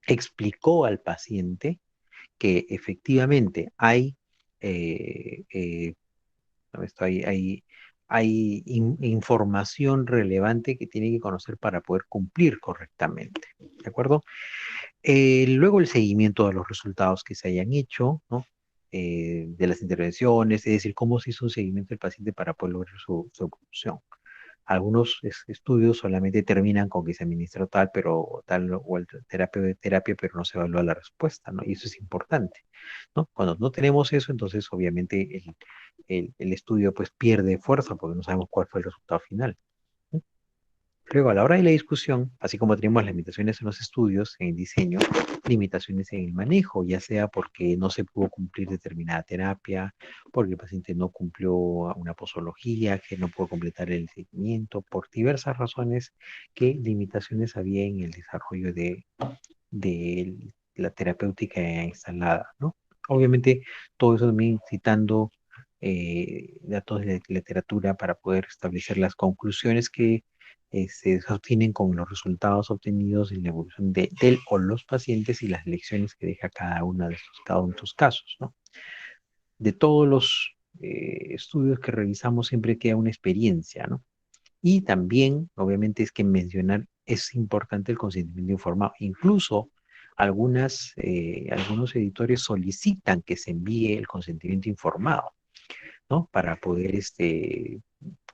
explicó al paciente que efectivamente hay, eh, eh, información relevante que tiene que conocer para poder cumplir correctamente. ¿De acuerdo? Luego el seguimiento de los resultados que se hayan hecho, ¿no? De las intervenciones, es decir, cómo se hizo un seguimiento del paciente para poder lograr su evolución. Algunos estudios solamente terminan con que se administró tal, pero tal o el terapia, pero no se evalúa la respuesta, ¿no? Y eso es importante, ¿no? Cuando no tenemos eso, entonces obviamente el estudio pues pierde fuerza porque no sabemos cuál fue el resultado final. Luego, a la hora de la discusión, así como tenemos limitaciones en los estudios, en el diseño, limitaciones en el manejo, ya sea porque no se pudo cumplir determinada terapia, porque el paciente no cumplió una posología, que no pudo completar el seguimiento, por diversas razones, qué limitaciones había en el desarrollo de la terapéutica instalada, ¿no? Obviamente, todo eso también citando datos de literatura para poder establecer las conclusiones que se obtienen con los resultados obtenidos en la evolución del o los pacientes y las lecciones que deja cada uno de estos casos, ¿no? De todos los estudios que revisamos siempre queda una experiencia, ¿no? Y también, obviamente, es que mencionar es importante el consentimiento informado. Incluso algunos editores solicitan que se envíe el consentimiento informado, ¿no? Para poder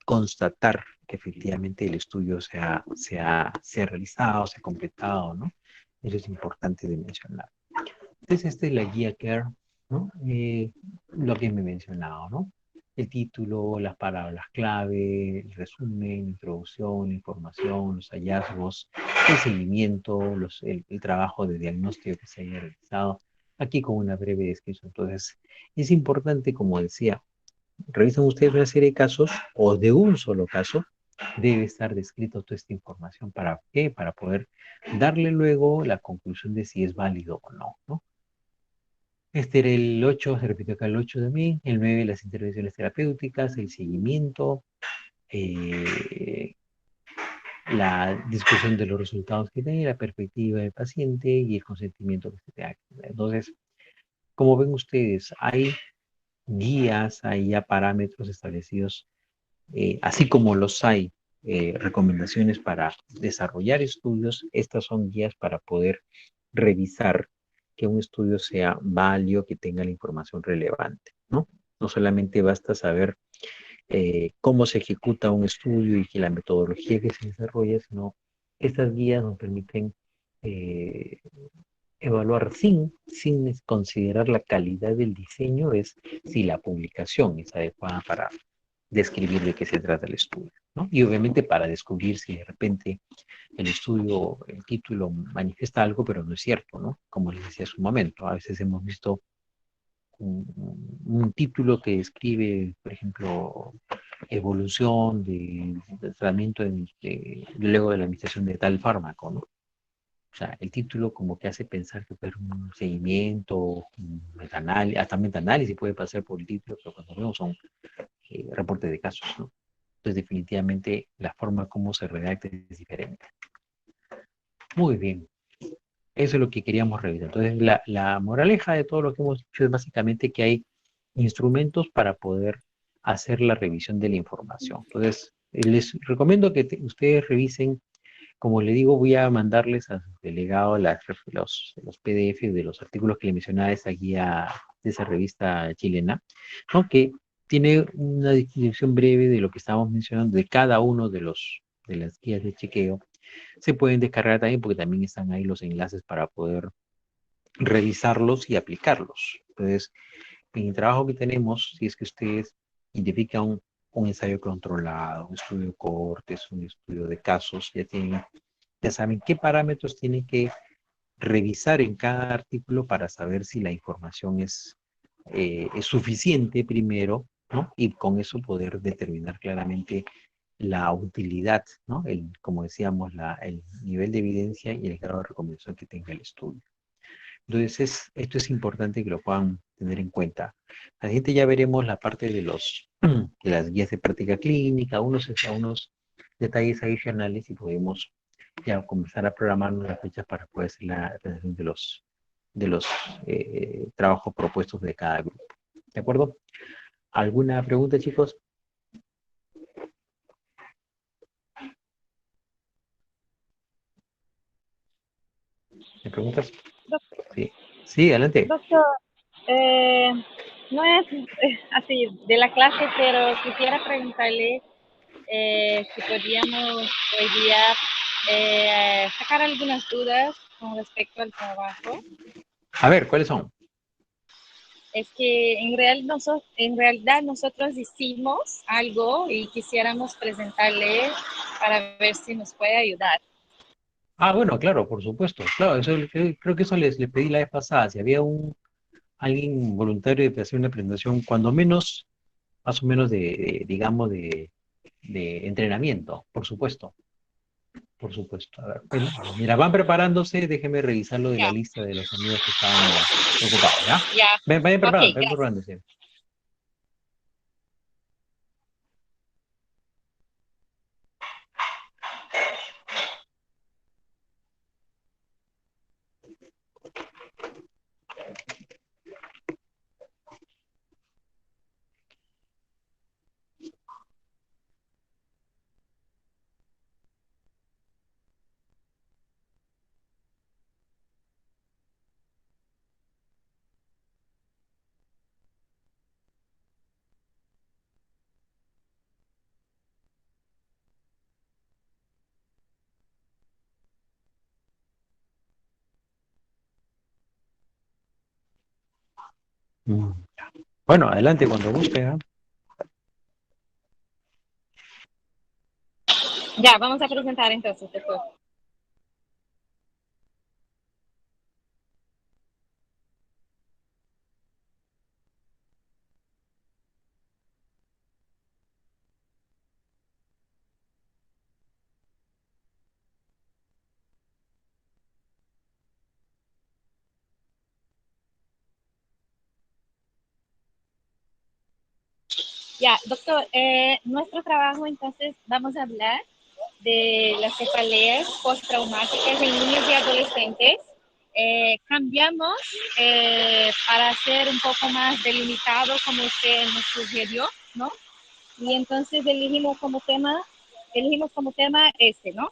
constatar que efectivamente el estudio se ha realizado, se ha completado, ¿no? Eso es importante de mencionar. Entonces, esta es la guía CARE, ¿no? Lo que me he mencionado, ¿no? El título, las palabras clave, el resumen, la introducción, la información, los hallazgos, el seguimiento, el trabajo de diagnóstico que se haya realizado, aquí con una breve descripción. Entonces, es importante, como decía, revisan ustedes una serie de casos o de un solo caso, debe estar descrito toda esta información. ¿Para qué? Para poder darle luego la conclusión de si es válido o no, ¿no? Este era el 8, se repitió acá el 8 también, el 9, las intervenciones terapéuticas, el seguimiento, eh, la discusión de los resultados que tiene, la perspectiva del paciente y el consentimiento que se tenga. Entonces, como ven ustedes, hay guías, hay ya parámetros establecidos, así como los hay recomendaciones para desarrollar estudios, estas son guías para poder revisar que un estudio sea válido, que tenga la información relevante, ¿no? No solamente basta saber cómo se ejecuta un estudio y que la metodología que se desarrolla, sino estas guías nos permiten eh, evaluar sin considerar la calidad del diseño, es si la publicación es adecuada para describir de qué se trata el estudio, ¿no? Y obviamente para descubrir si de repente el estudio, el título manifiesta algo, pero no es cierto, ¿no? Como les decía hace un momento, a veces hemos visto un título que describe, por ejemplo, evolución del tratamiento luego de la administración de tal fármaco, ¿no? O sea, el título como que hace pensar que fue un seguimiento, un metanálisis, hasta metanálisis puede pasar por el título, pero cuando vemos son reportes de casos, ¿no? Entonces, definitivamente, la forma como se redacta es diferente. Muy bien. Eso es lo que queríamos revisar. Entonces, la moraleja de todo lo que hemos dicho es básicamente que hay instrumentos para poder hacer la revisión de la información. Entonces, les recomiendo que ustedes revisen, como le digo, voy a mandarles a su delegado los PDF de los artículos que le mencionaba de esa guía, de esa revista chilena, ¿no? Que tiene una descripción breve de lo que estábamos mencionando de cada uno de las guías de chequeo. Se pueden descargar también porque también están ahí los enlaces para poder revisarlos y aplicarlos. Entonces, en el trabajo que tenemos, si es que ustedes identifican un ensayo controlado, un estudio de cohortes, un estudio de casos, ya saben qué parámetros tienen que revisar en cada artículo para saber si la información es es suficiente primero, ¿no? Y con eso poder determinar claramente la utilidad, ¿no? Como decíamos, el nivel de evidencia y el grado de recomendación que tenga el estudio. Entonces, esto es importante que lo puedan tener en cuenta. La gente ya veremos la parte de las guías de práctica clínica, unos detalles adicionales y podemos ya comenzar a programar las fechas para poder hacer la realización de los trabajos propuestos de cada grupo. ¿De acuerdo? ¿Alguna pregunta, chicos? ¿Me preguntas? Sí. Sí, adelante. Doctor, eh, no es así de la clase, pero quisiera preguntarle si podríamos hoy día sacar algunas dudas con respecto al trabajo. A ver, ¿cuáles son? Es que en realidad nosotros hicimos algo y quisiéramos presentarle para ver si nos puede ayudar. Ah, bueno, claro, por supuesto. Claro, creo que eso les pedí la vez pasada. Si había alguien voluntario de hacer una presentación, cuando menos, más o menos digamos, de entrenamiento, por supuesto. Por supuesto. A ver, bueno, mira, van preparándose, déjenme revisar lo de la Ya, lista de los amigos que estaban ocupados, ¿ya? ya. Ok, Vayan gracias. preparándose. Mm. Bueno, adelante cuando guste, ¿ah? Ya, vamos a presentar entonces después. Ya, doctor, nuestro trabajo entonces vamos a hablar de las cefaleas postraumáticas en niños y adolescentes. Cambiamos para hacer un poco más delimitado como usted nos sugirió, ¿no? Y entonces elegimos como tema este, ¿no?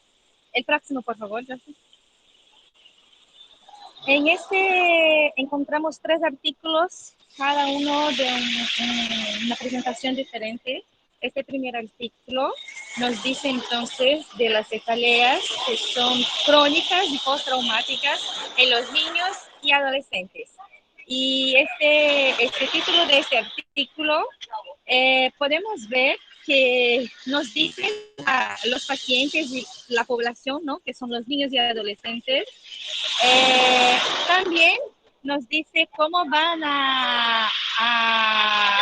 El próximo, por favor, gracias. En este encontramos 3 artículos, cada uno de una presentación diferente. Este primer artículo nos dice entonces de las cefaleas que son crónicas y postraumáticas en los niños y adolescentes. Y este título de este artículo podemos ver que nos dicen a los pacientes y la población, ¿no? Que son los niños y adolescentes, eh, también nos dice cómo van a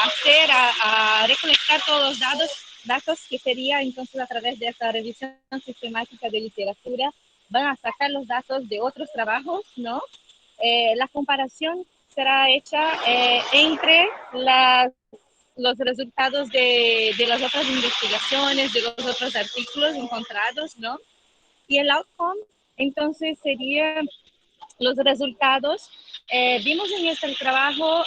hacer, a recolectar todos los datos que sería entonces a través de esta revisión sistemática de literatura, van a sacar los datos de otros trabajos, ¿no? La comparación será hecha entre los resultados de las otras investigaciones, de los otros artículos encontrados, ¿no? Y el outcome entonces sería los resultados. Vimos en este trabajo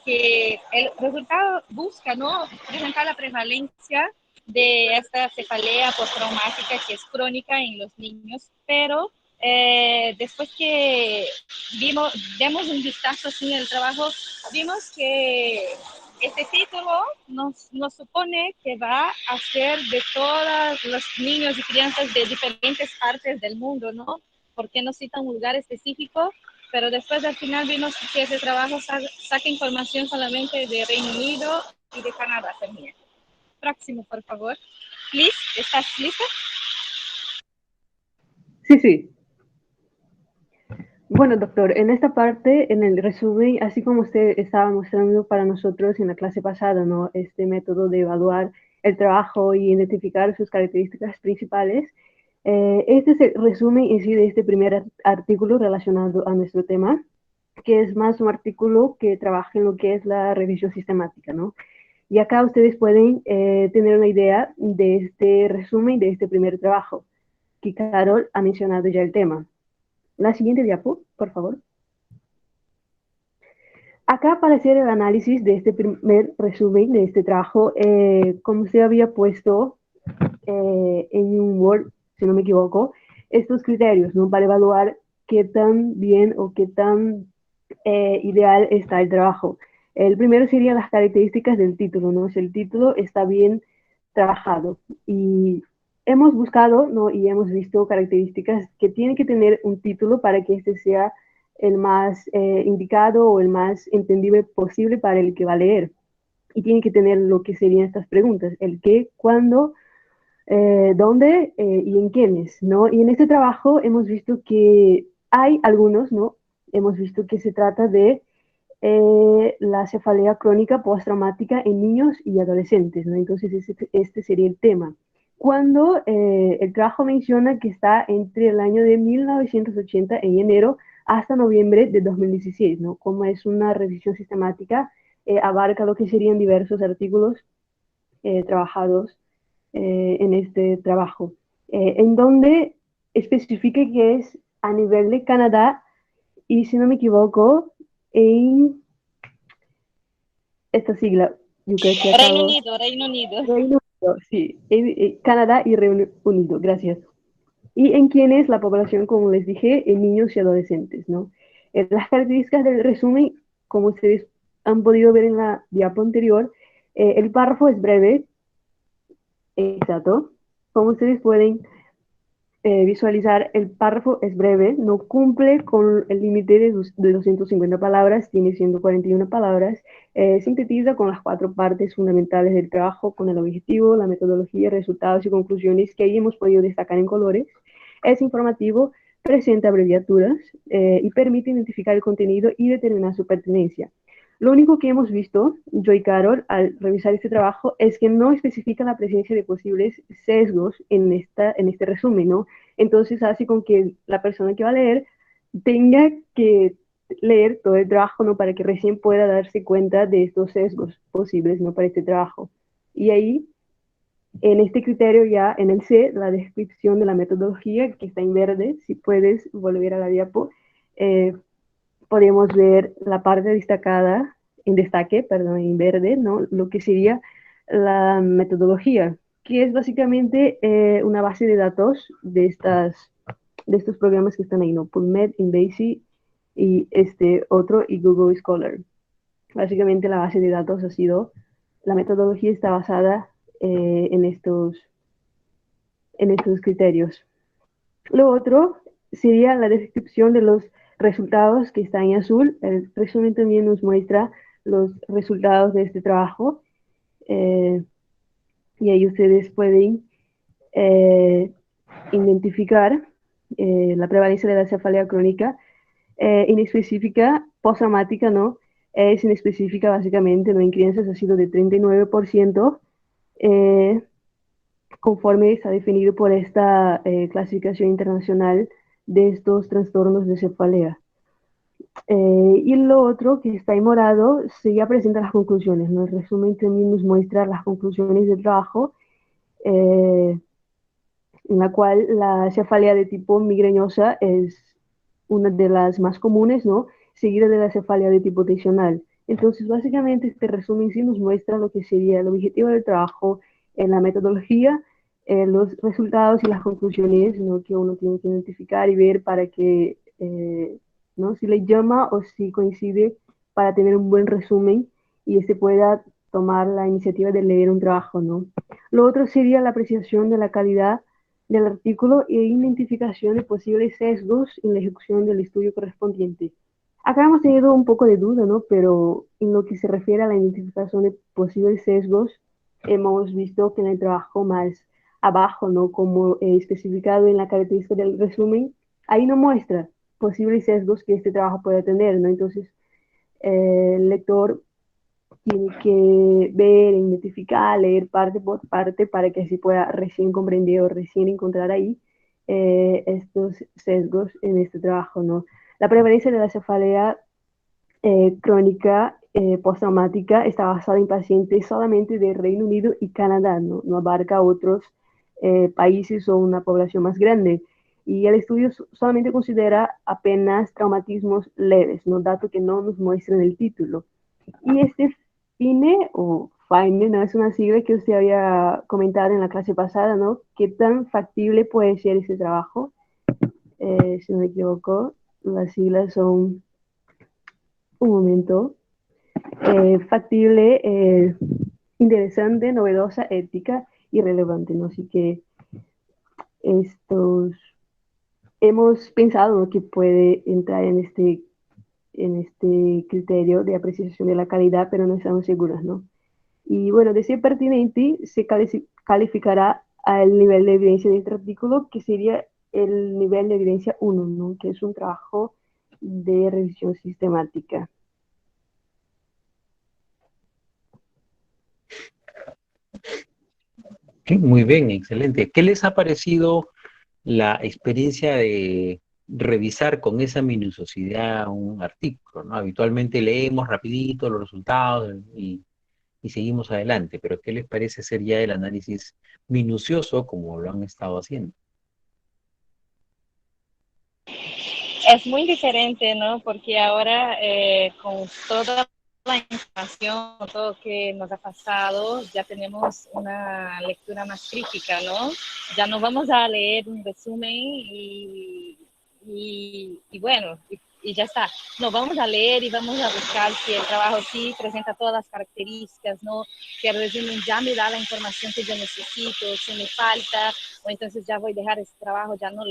que el resultado busca, ¿no?, presentar la prevalencia de esta cefalea postraumática que es crónica en los niños, pero después que demos un vistazo así en el trabajo, vimos que este título nos supone que va a ser de todos los niños y crianzas de diferentes partes del mundo, ¿no? Porque no cita un lugar específico, pero después al final vimos que ese trabajo saca información solamente de Reino Unido y de Canadá también. Próximo, por favor. Liz, ¿estás lista? Sí, sí. Bueno, doctor, en esta parte, en el resumen, así como usted estaba mostrando para nosotros en la clase pasada, ¿no? Este método de evaluar el trabajo y identificar sus características principales, este es el resumen en sí de este primer artículo relacionado a nuestro tema, que es más un artículo que trabaja en lo que es la revisión sistemática, ¿no? Y acá ustedes pueden tener una idea de este resumen de este primer trabajo, que Carol ha mencionado ya el tema. La siguiente diapo, por favor. Acá para hacer el análisis de este primer resumen de este trabajo, como se había puesto en un Word, si no me equivoco, estos criterios, ¿no? Para evaluar qué tan bien o qué tan ideal está el trabajo. El primero sería las características del título, ¿no? Si el título está bien trabajado. Y hemos buscado, ¿no? Y hemos visto características que tiene que tener un título para que este sea el más indicado o el más entendible posible para el que va a leer. Y tiene que tener lo que serían estas preguntas, el qué, cuándo, dónde y en quiénes, ¿no? Y en este trabajo hemos visto que hay algunos, ¿no? Hemos visto que se trata de la cefalea crónica postraumática en niños y adolescentes, ¿no? Entonces este sería el tema. Cuando el trabajo menciona que está entre el año de 1980 en enero hasta noviembre de 2016, ¿no? Como es una revisión sistemática, abarca lo que serían diversos artículos trabajados en este trabajo, en donde especifica que es a nivel de Canadá y, si no me equivoco, en esta sigla, yo creo que Reino acabo. Unido, Reino Unido. Reino Unido, sí, Canadá y Reino Unido, gracias. Y en quienes la población, como les dije, en niños y adolescentes, ¿no? Las características del resumen, como ustedes han podido ver en la diapo anterior, el párrafo es breve, exacto. Como ustedes pueden visualizar, el párrafo es breve, no cumple con el límite de 250 palabras, tiene 141 palabras, sintetiza con las cuatro partes fundamentales del trabajo, con el objetivo, la metodología, resultados y conclusiones que ahí hemos podido destacar en colores. Es informativo, presenta abreviaturas y permite identificar el contenido y determinar su pertenencia. Lo único que hemos visto, yo y Carol, al revisar este trabajo, es que no especifica la presencia de posibles sesgos en este resumen, ¿no? Entonces hace con que la persona que va a leer tenga que leer todo el trabajo, ¿no? Para que recién pueda darse cuenta de estos sesgos posibles, ¿no? Para este trabajo. Y ahí, en este criterio ya, en el C, la descripción de la metodología, que está en verde, si puedes volver a la diapo, eh, podemos ver la parte destacada, en destaque, perdón, en verde, ¿no? Lo que sería la metodología, que es básicamente una base de datos de estos programas que están ahí, ¿no? PubMed, InBasic y este otro y Google Scholar. Básicamente la base de datos ha sido, la metodología está basada en estos criterios. Lo otro sería la descripción de los resultados que está en azul. El resumen también nos muestra los resultados de este trabajo eh, y ahí ustedes pueden eh, identificar la prevalencia de la cefalea crónica inespecífica postraumática, ¿no? Es inespecífica básicamente, ¿no? En crianças ha sido de 39%, eh, conforme está definido por esta clasificación internacional de estos trastornos de cefalea. Y lo otro que está en morado se ya presenta las conclusiones, ¿no? El resumen también nos muestra las conclusiones del trabajo, eh, en la cual la cefalea de tipo migrañosa es una de las más comunes, ¿no? Seguida de la cefalea de tipo tensional. Entonces, básicamente, este resumen sí nos muestra lo que sería el objetivo del trabajo en la metodología, los resultados y las conclusiones, ¿no? Que uno tiene que identificar y ver para que, ¿no? Si le llama o si coincide para tener un buen resumen y este pueda tomar la iniciativa de leer un trabajo, ¿no? Lo otro sería la apreciación de la calidad del artículo e identificación de posibles sesgos en la ejecución del estudio correspondiente. Acá hemos tenido un poco de duda, ¿no? Pero en lo que se refiere a la identificación de posibles sesgos, hemos visto que en el trabajo más abajo, ¿no? Como especificado en la característica del resumen, ahí no muestra. posibles sesgos que este trabajo pueda tener, ¿no? Entonces, el lector tiene que ver, identificar, leer parte por parte para que así pueda recién comprender o recién encontrar ahí estos sesgos en este trabajo, ¿no? La prevalencia de la cefalea crónica postraumática está basada en pacientes solamente de Reino Unido y Canadá, no, no abarca otros países o una población más grande. Y el estudio solamente considera apenas traumatismos leves, ¿no? Dato que no nos muestra en el título. Y este FINE o FINE, ¿no? Es una sigla que usted había comentado en la clase pasada, ¿no? ¿Qué tan factible puede ser ese trabajo? Si no me equivoco, las siglas son, un momento, factible, interesante, novedosa, ética y relevante, ¿no? Así que estos hemos pensado, ¿no?, que puede entrar en este criterio de apreciación de la calidad, pero no estamos seguros, ¿no? Y bueno, de ser pertinente, se calificará al nivel de evidencia de este artículo, que sería el nivel de evidencia 1, ¿no?, que es un trabajo de revisión sistemática. Sí, muy bien, excelente. ¿Qué les ha parecido la experiencia de revisar con esa minuciosidad un artículo, ¿no? Habitualmente leemos rapidito los resultados y seguimos adelante, pero ¿qué les parece hacer ya el análisis minucioso como lo han estado haciendo? Es muy diferente, ¿no? Porque ahora con toda la información, todo lo que nos ha pasado, ya tenemos una lectura más crítica, ¿no? Ya no vamos a leer un resumen y bueno, y ya está. No, vamos a leer y vamos a buscar si el trabajo sí presenta todas las características, ¿no? Que el resumen ya me da la información que yo necesito, si me falta, o entonces ya voy a dejar ese trabajo, ya no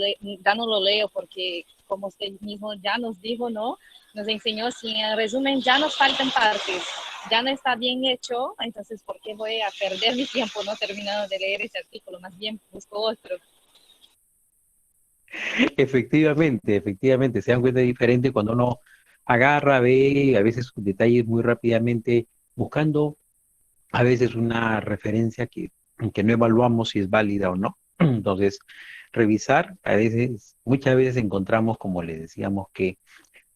lo leo porque, como usted mismo ya nos dijo, ¿no? Nos enseñó, si en el resumen ya nos faltan partes, ya no está bien hecho, entonces ¿por qué voy a perder mi tiempo no terminando de leer ese artículo? Más bien busco otro. Efectivamente, se dan cuenta diferente cuando uno agarra, ve a veces detalles muy rápidamente, buscando a veces una referencia que no evaluamos si es válida o no. Entonces, revisar, a veces, muchas veces encontramos, como les decíamos, que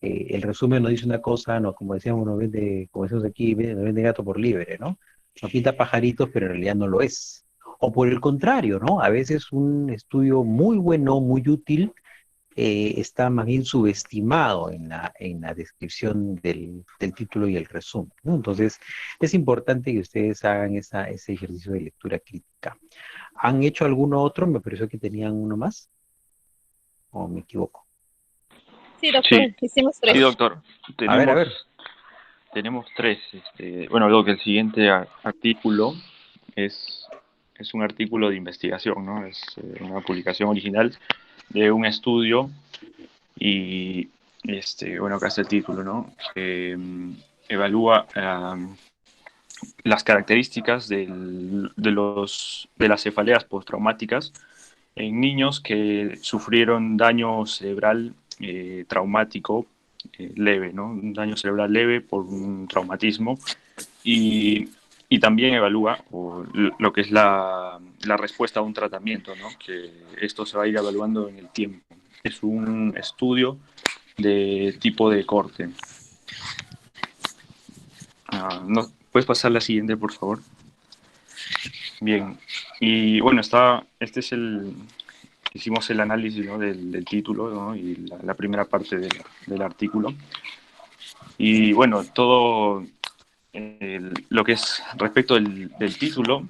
el resumen nos dice una cosa, no, como decíamos, como decimos aquí, nos vende gato por liebre, ¿no? Nos pinta pajaritos, pero en realidad no lo es. O por el contrario, ¿no? A veces un estudio muy bueno, muy útil, está más bien subestimado en la descripción del título y el resumen, ¿no? Entonces, es importante que ustedes hagan ese ejercicio de lectura crítica. ¿Han hecho alguno otro? Me pareció que tenían uno más, o me equivoco. Sí, doctor, Sí, hicimos sí, 3. doctor. A ver. Tenemos 3. Bueno, luego que el siguiente artículo es, es un artículo de investigación, ¿no? Es una publicación original de un estudio y, bueno, acá está el título, ¿no? Que evalúa las características de las cefaleas postraumáticas en niños que sufrieron daño cerebral traumático leve, ¿no? Un daño cerebral leve por un traumatismo y también evalúa lo que es la respuesta a un tratamiento, ¿no? Que esto se va a ir evaluando en el tiempo. Es un estudio de tipo de corte. ¿No? ¿Puedes pasar la siguiente, por favor? Bien, y bueno, hicimos el análisis, ¿no?, del título, ¿no?, y la primera parte del artículo. Y bueno, todo lo que es respecto del título,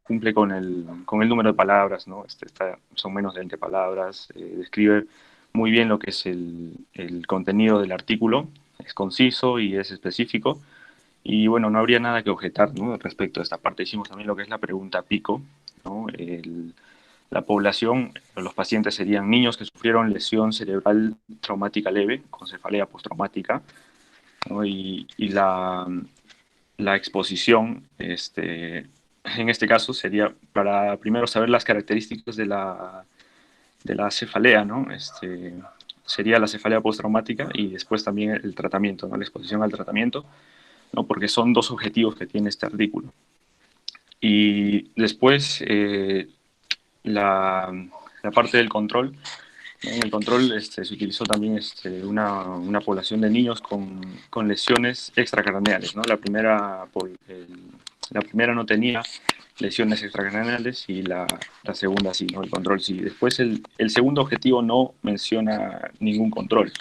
cumple con el número de palabras, ¿no? Son menos de 20 palabras, describe muy bien lo que es el contenido del artículo, es conciso y es específico. Y bueno, no habría nada que objetar, ¿no?, respecto a esta parte. Hicimos también lo que es la pregunta pico, ¿no? La población, los pacientes serían niños que sufrieron lesión cerebral traumática leve, con cefalea postraumática, ¿no? Y la exposición, en este caso, sería para primero saber las características de la cefalea, ¿no? sería la cefalea postraumática y después también el tratamiento, ¿no? La exposición al tratamiento, ¿no? Porque son dos objetivos que tiene este artículo. Y después la, la parte del control. En el control se utilizó también una población de niños con lesiones extracraneales, ¿no? La primera no tenía lesiones extracraneales y la segunda sí, ¿no? El control sí. Después el segundo objetivo no menciona ningún control.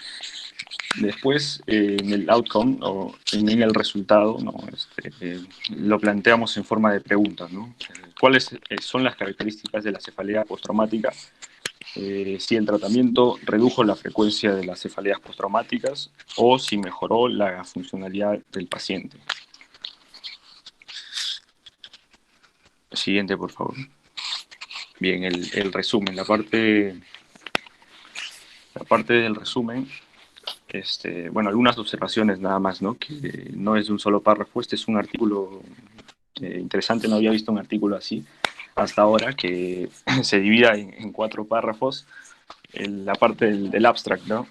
Después, en el outcome o en el resultado, ¿no? Lo planteamos en forma de preguntas, ¿no? ¿Cuáles son las características de la cefalea postraumática? Si el tratamiento redujo la frecuencia de las cefaleas postraumáticas o si mejoró la funcionalidad del paciente. Siguiente, por favor. Bien, el resumen, la parte del resumen. Bueno, algunas observaciones nada más, ¿no? Que no es de un solo párrafo. Este es un artículo interesante, no había visto un artículo así hasta ahora, que se divida en 4 párrafos, la parte del abstract, ¿no?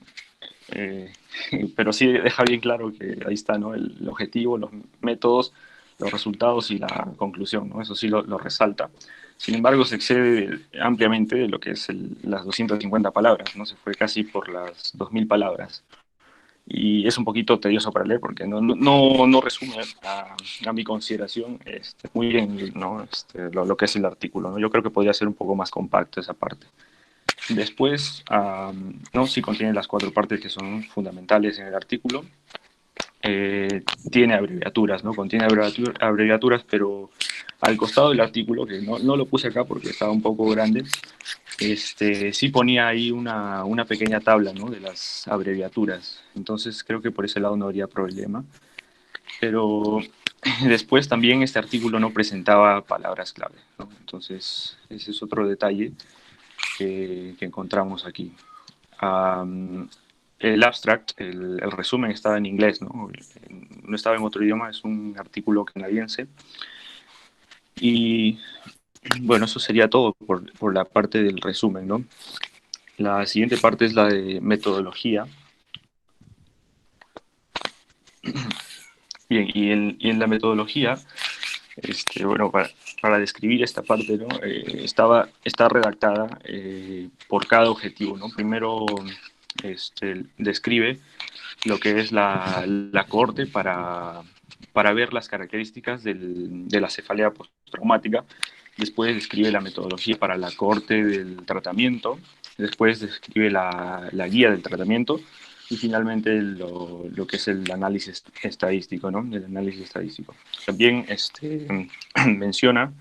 Pero sí deja bien claro que ahí está, ¿no? El objetivo, los métodos, los resultados y la conclusión, ¿no? Eso sí lo resalta. Sin embargo, se excede ampliamente de lo que es las 250 palabras, ¿no? Se fue casi por las 2000 palabras. Y es un poquito tedioso para leer porque no resume a mi consideración muy bien, ¿no? Lo que es el artículo, ¿no? Yo creo que podría ser un poco más compacto esa parte. Después, ¿no? Sí contiene las 4 partes que son fundamentales en el artículo. Tiene abreviaturas, ¿no? Contiene abreviaturas, pero al costado del artículo, que no lo puse acá porque estaba un poco grande, sí ponía ahí una pequeña tabla, ¿no? De las abreviaturas. Entonces creo que por ese lado no habría problema. Pero después también este artículo no presentaba palabras clave, ¿no? Entonces ese es otro detalle que encontramos aquí. El abstract, el resumen estaba en inglés, ¿no? No estaba en otro idioma, es un artículo canadiense. Y bueno, eso sería todo por la parte del resumen, ¿no? La siguiente parte es la de metodología. Bien, y en la metodología, bueno, para describir esta parte, ¿no? Está redactada por cada objetivo, ¿no? Primero describe lo que es la cohorte para ver las características de la cefalea postraumática. Después describe la metodología para la cohorte del tratamiento. Después describe la guía del tratamiento. Y finalmente lo que es el análisis estadístico, ¿no? El análisis estadístico. También menciona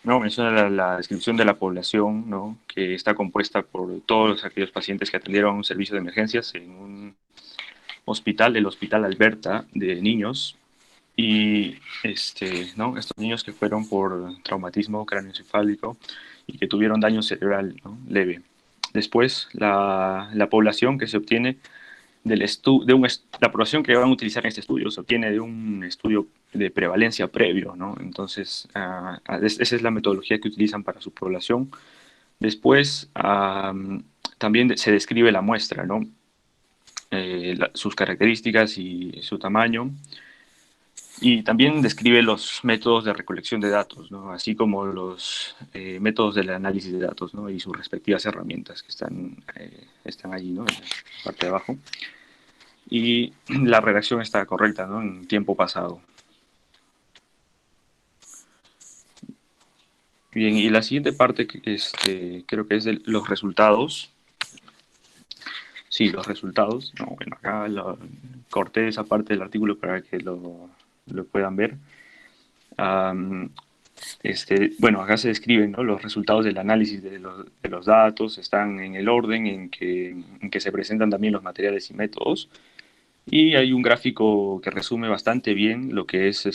menciona la descripción de la población, ¿no? Que está compuesta por todos aquellos pacientes que atendieron un servicio de emergencias en un hospital, el Hospital Alberta de niños, y ¿no? Estos niños que fueron por traumatismo craneoencefálico y que tuvieron daño cerebral, ¿no? Leve. Después, la población que se obtiene la población que van a utilizar en este estudio se obtiene de un estudio de prevalencia previo, ¿no? Entonces, esa es la metodología que utilizan para su población. Después, también se describe la muestra, ¿no? Sus características y su tamaño. Y también describe los métodos de recolección de datos, ¿no? Así como los métodos del análisis de datos, ¿no? Y sus respectivas herramientas que están allí, ¿no? En la parte de abajo. Y la redacción está correcta, ¿no? En tiempo pasado. Bien, y la siguiente parte creo que es de los resultados. Sí, los resultados. No, bueno, acá corté esa parte del artículo para que lo puedan ver. Bueno, acá se describen, ¿no? Los resultados del análisis de los datos, están en el orden en que se presentan también los materiales y métodos. Y hay un gráfico que resume bastante bien lo que es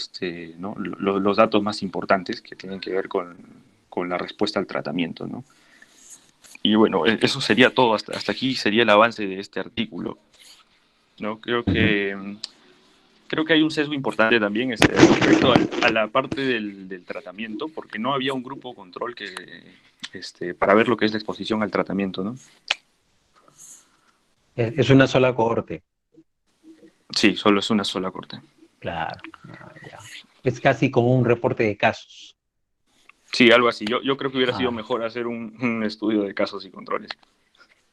¿no? los datos más importantes que tienen que ver con la respuesta al tratamiento, ¿no? Y bueno, eso sería todo. Hasta aquí sería el avance de este artículo, ¿no? Creo que hay un sesgo importante también respecto a la parte del tratamiento, porque no había un grupo control para ver lo que es la exposición al tratamiento, ¿no? Es una sola cohorte, Sí, solo es una sola corte. claro. Ya. Es casi como un reporte de casos. Sí, algo así. Yo creo que hubiera sido Ah, mejor hacer un estudio de casos y controles.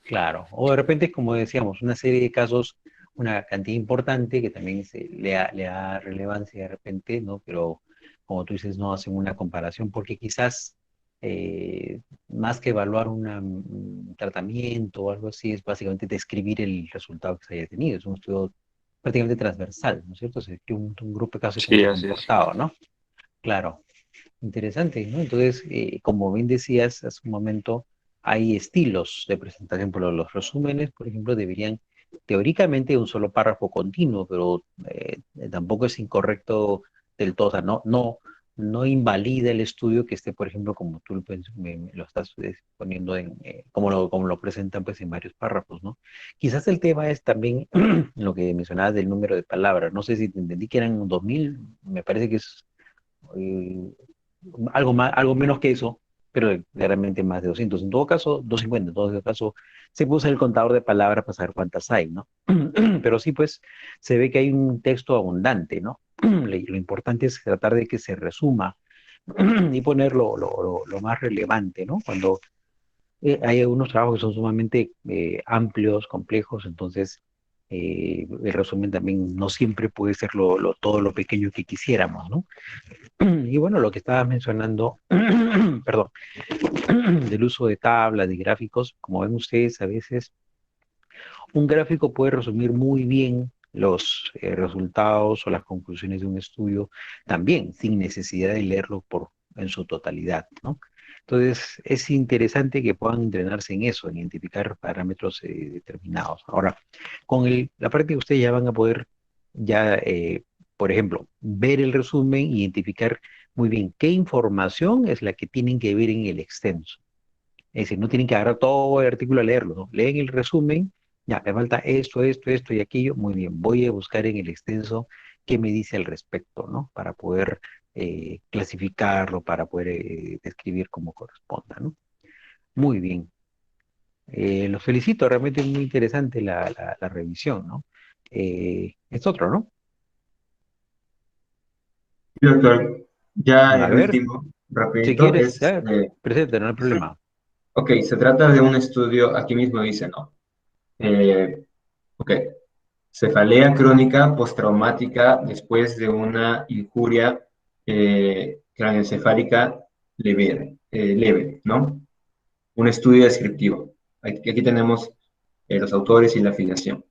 claro. O de repente, como decíamos, una serie de casos, una cantidad importante que también le da relevancia de repente, ¿no? Pero como tú dices, no hacen una comparación porque quizás más que evaluar un tratamiento o algo así, es básicamente describir el resultado que se haya tenido. Es un estudio prácticamente transversal, ¿no es cierto? Se describe un grupo de casos y cómo Sí, se ha así es. comportado, ¿no? Claro. Interesante, ¿no? Entonces, como bien decías hace un momento, hay estilos de presentación, por los resúmenes, por ejemplo, deberían teóricamente un solo párrafo continuo, pero tampoco es incorrecto del todo, o sea, no invalida el estudio que esté, por ejemplo, como tú me lo estás poniendo como lo presentan pues en varios párrafos, ¿no? Quizás el tema es también lo que mencionabas del número de palabras, no sé si te entendí que eran 2000, me parece que es eh, algo más, algo menos que eso, pero claramente más de 200. En todo caso, 250. En todo caso, se puso el contador de palabras para saber cuántas hay, ¿no? Pero sí, pues, se ve que hay un texto abundante, ¿no? Lo importante es tratar de que se resuma y poner lo más relevante, ¿no? Cuando hay algunos trabajos que son sumamente amplios, complejos, entonces el resumen también no siempre puede ser todo lo pequeño que quisiéramos, ¿no? Y bueno, lo que estabas mencionando, perdón, del uso de tablas, de gráficos, como ven ustedes, a veces un gráfico puede resumir muy bien los resultados o las conclusiones de un estudio también, sin necesidad de leerlo en su totalidad, ¿no? Entonces, es interesante que puedan entrenarse en eso, en identificar parámetros determinados. Ahora, con la práctica ustedes ya van a poder, ya, por ejemplo, ver el resumen, identificar muy bien qué información es la que tienen que ver en el extenso. Es decir, no tienen que agarrar todo el artículo a leerlo, ¿no? Leen el resumen, ya, me falta esto y aquello, muy bien, voy a buscar en el extenso qué me dice al respecto, ¿no? Para poder clasificarlo, para poder describir como corresponda, ¿no? Muy bien. Los felicito, realmente es muy interesante la revisión, ¿no? Es otro, ¿no? Sí, doctor, ya A el ver, último, si rapidito, quieres, es, ya, presente, no hay problema. ok, se trata de un estudio, aquí mismo dice, ¿no? Eh, ok, cefalea crónica postraumática después de una injuria craneoencefálica leve, ¿no? Un estudio descriptivo. Aquí tenemos los autores y la afiliación.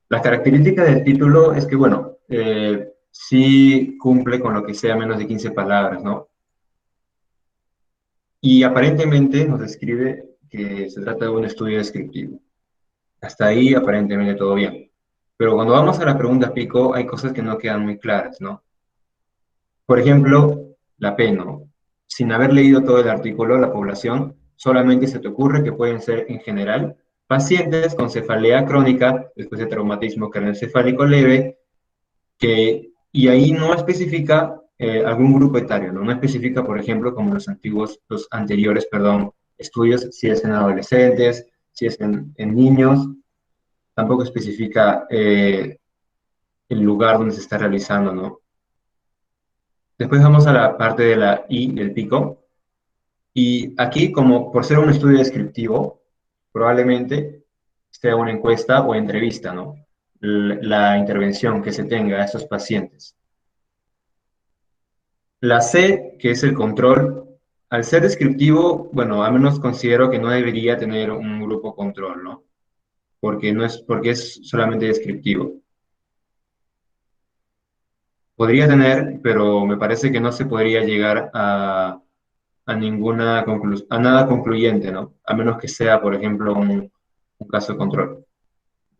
La característica del título es que, bueno, sí cumple con lo que sea menos de 15 palabras, ¿no? Y aparentemente nos describe que se trata de un estudio descriptivo. Hasta ahí aparentemente todo bien. Pero cuando vamos a la pregunta pico, hay cosas que no quedan muy claras, ¿no? Por ejemplo, la P, ¿no? Sin haber leído todo el artículo, la población, solamente se te ocurre que pueden ser, en general, pacientes con cefalea crónica después de traumatismo craneoencefálico leve, y ahí no especifica algún grupo etario, ¿no? No especifica, por ejemplo, como los anteriores, perdón, estudios, si es en adolescentes, si es en niños, tampoco especifica el lugar donde se está realizando, ¿no? Después vamos a la parte de la I del pico, y aquí, como por ser un estudio descriptivo, probablemente sea una encuesta o entrevista, ¿no? La intervención que se tenga a estos pacientes. La C, que es el control, al ser descriptivo, bueno, al menos considero que no debería tener un grupo control, ¿no? Porque es solamente descriptivo. Podría tener, pero me parece que no se podría llegar a nada concluyente, ¿no? A menos que sea, por ejemplo, un caso de control.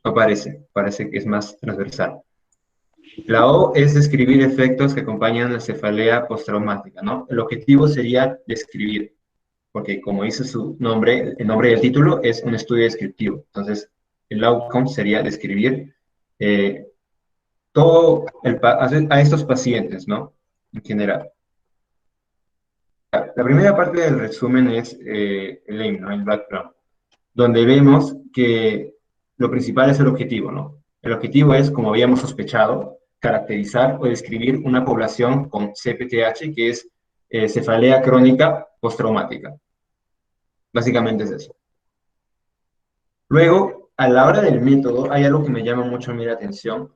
No parece que es más transversal. La O es describir efectos que acompañan la cefalea postraumática, ¿no? El objetivo sería describir, porque como dice su nombre, el nombre del título es un estudio descriptivo. Entonces, el outcome sería describir eh, a estos pacientes, ¿no? En general. La primera parte del resumen es el aim, ¿no? El background, donde vemos que lo principal es el objetivo, ¿no? El objetivo es, como habíamos sospechado, caracterizar o describir una población con CPTH, que es cefalea crónica postraumática. Básicamente es eso. Luego, a la hora del método, hay algo que me llama mucho a mí la atención.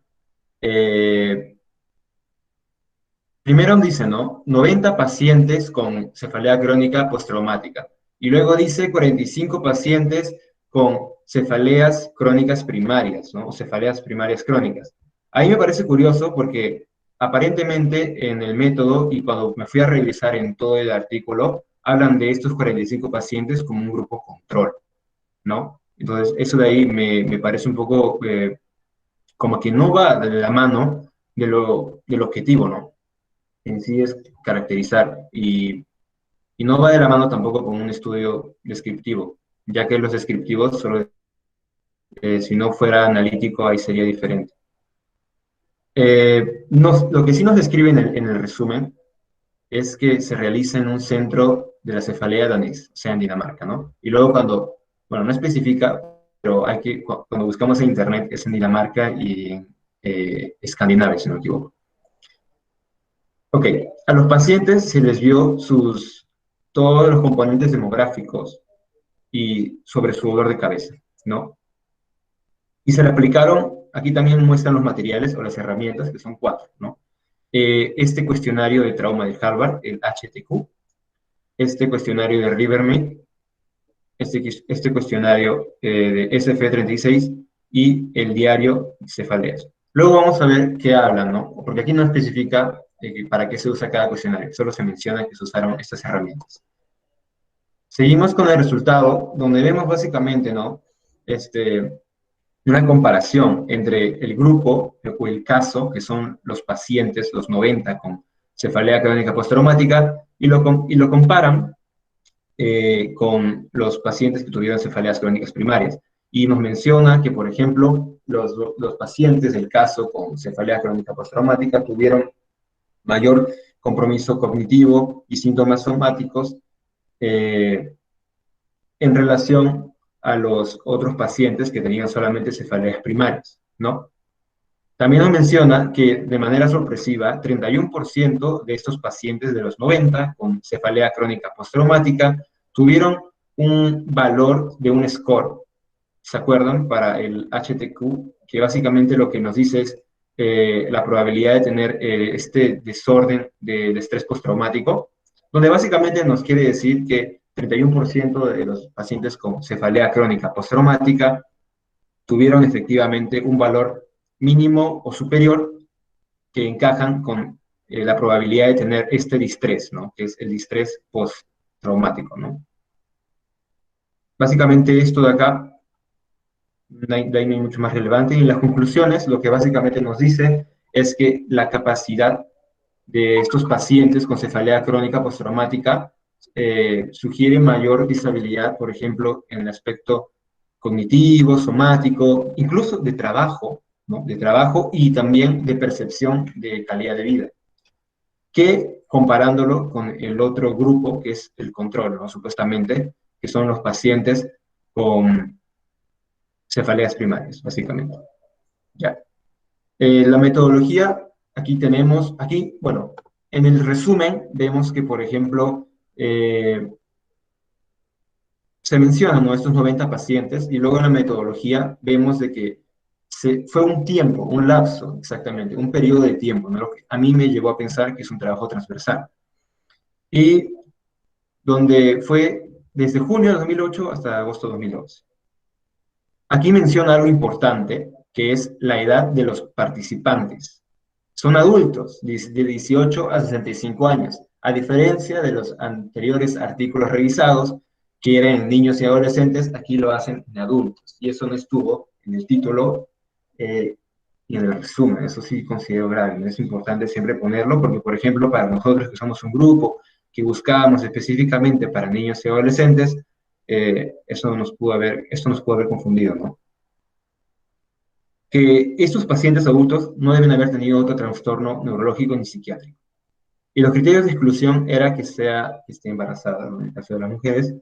Primero dice, ¿no? 90 pacientes con cefalea crónica postraumática. Y luego dice 45 pacientes con cefaleas crónicas primarias, ¿no? O cefaleas primarias crónicas. Ahí me parece curioso porque aparentemente en el método y cuando me fui a revisar en todo el artículo, hablan de estos 45 pacientes como un grupo control, ¿no? Entonces, eso de ahí me parece un poco como que no va de la mano del objetivo, ¿no? En sí es caracterizar y no va de la mano tampoco con un estudio descriptivo, ya que los descriptivos solo, si no fuera analítico, ahí sería diferente. Lo que sí nos describe en el resumen es que se realiza en un centro de la cefalea danés, o sea, en Dinamarca, ¿no? Y luego cuando, bueno, no especifica, pero cuando buscamos en internet es en Dinamarca y en Escandinavia, si no me equivoco. Ok, a los pacientes se les vio todos los componentes demográficos y sobre su dolor de cabeza, ¿no? Y se le aplicaron, aquí también muestran los materiales o las herramientas, que son 4, ¿no? Este cuestionario de trauma de Harvard, el HTQ, este cuestionario de Rivermead, este cuestionario de SF36 y el diario Cefaleas. Luego vamos a ver qué hablan, ¿no? Porque aquí no especifica para qué se usa cada cuestionario, solo se menciona que se usaron estas herramientas. Seguimos con el resultado, donde vemos básicamente, ¿no? Una comparación entre el grupo o el caso, que son los pacientes, los 90 con cefalea crónica postraumática, y lo comparan con los pacientes que tuvieron cefaleas crónicas primarias. Y nos menciona que, por ejemplo, los pacientes del caso con cefalea crónica postraumática tuvieron mayor compromiso cognitivo y síntomas somáticos en relación a los otros pacientes que tenían solamente cefaleas primarias, ¿no? También nos menciona que de manera sorpresiva, 31% de estos pacientes de los 90 con cefalea crónica postraumática tuvieron un valor de un score, ¿se acuerdan? Para el HTQ, que básicamente lo que nos dice es la probabilidad de tener este desorden de estrés postraumático, donde básicamente nos quiere decir que 31% de los pacientes con cefalea crónica postraumática tuvieron efectivamente un valor mínimo o superior que encajan con la probabilidad de tener este distrés, ¿no? Que es el distrés postraumático, ¿no? Básicamente esto de acá, de ahí no hay mucho más relevante. Y en las conclusiones, lo que básicamente nos dice es que la capacidad de estos pacientes con cefalea crónica postraumática sugiere mayor disabilidad, por ejemplo, en el aspecto cognitivo, somático, incluso de trabajo, ¿no? De trabajo y también de percepción de calidad de vida, que comparándolo con el otro grupo, que es el control, ¿no? Supuestamente, que son los pacientes con cefaleas primarias, básicamente. Ya. La metodología, bueno, en el resumen vemos que, por ejemplo, se mencionan, ¿no?, estos 90 pacientes y luego en la metodología vemos de que fue un tiempo, un lapso, exactamente, un periodo de tiempo, ¿no? Lo que a mí me llevó a pensar que es un trabajo transversal. Y donde fue desde junio de 2008 hasta agosto de 2011. Aquí menciona algo importante, que es la edad de los participantes. Son adultos, de 18 a 65 años, a diferencia de los anteriores artículos revisados, que eran en niños y adolescentes, aquí lo hacen en adultos. Y eso no estuvo en el título y en el resumen. Eso sí considero grave. Es importante siempre ponerlo, porque, por ejemplo, para nosotros que somos un grupo que buscábamos específicamente para niños y adolescentes, esto nos pudo haber confundido, ¿no? Que estos pacientes adultos no deben haber tenido otro trastorno neurológico ni psiquiátrico. Y los criterios de exclusión era que esté embarazada, ¿no? En el caso de las mujeres,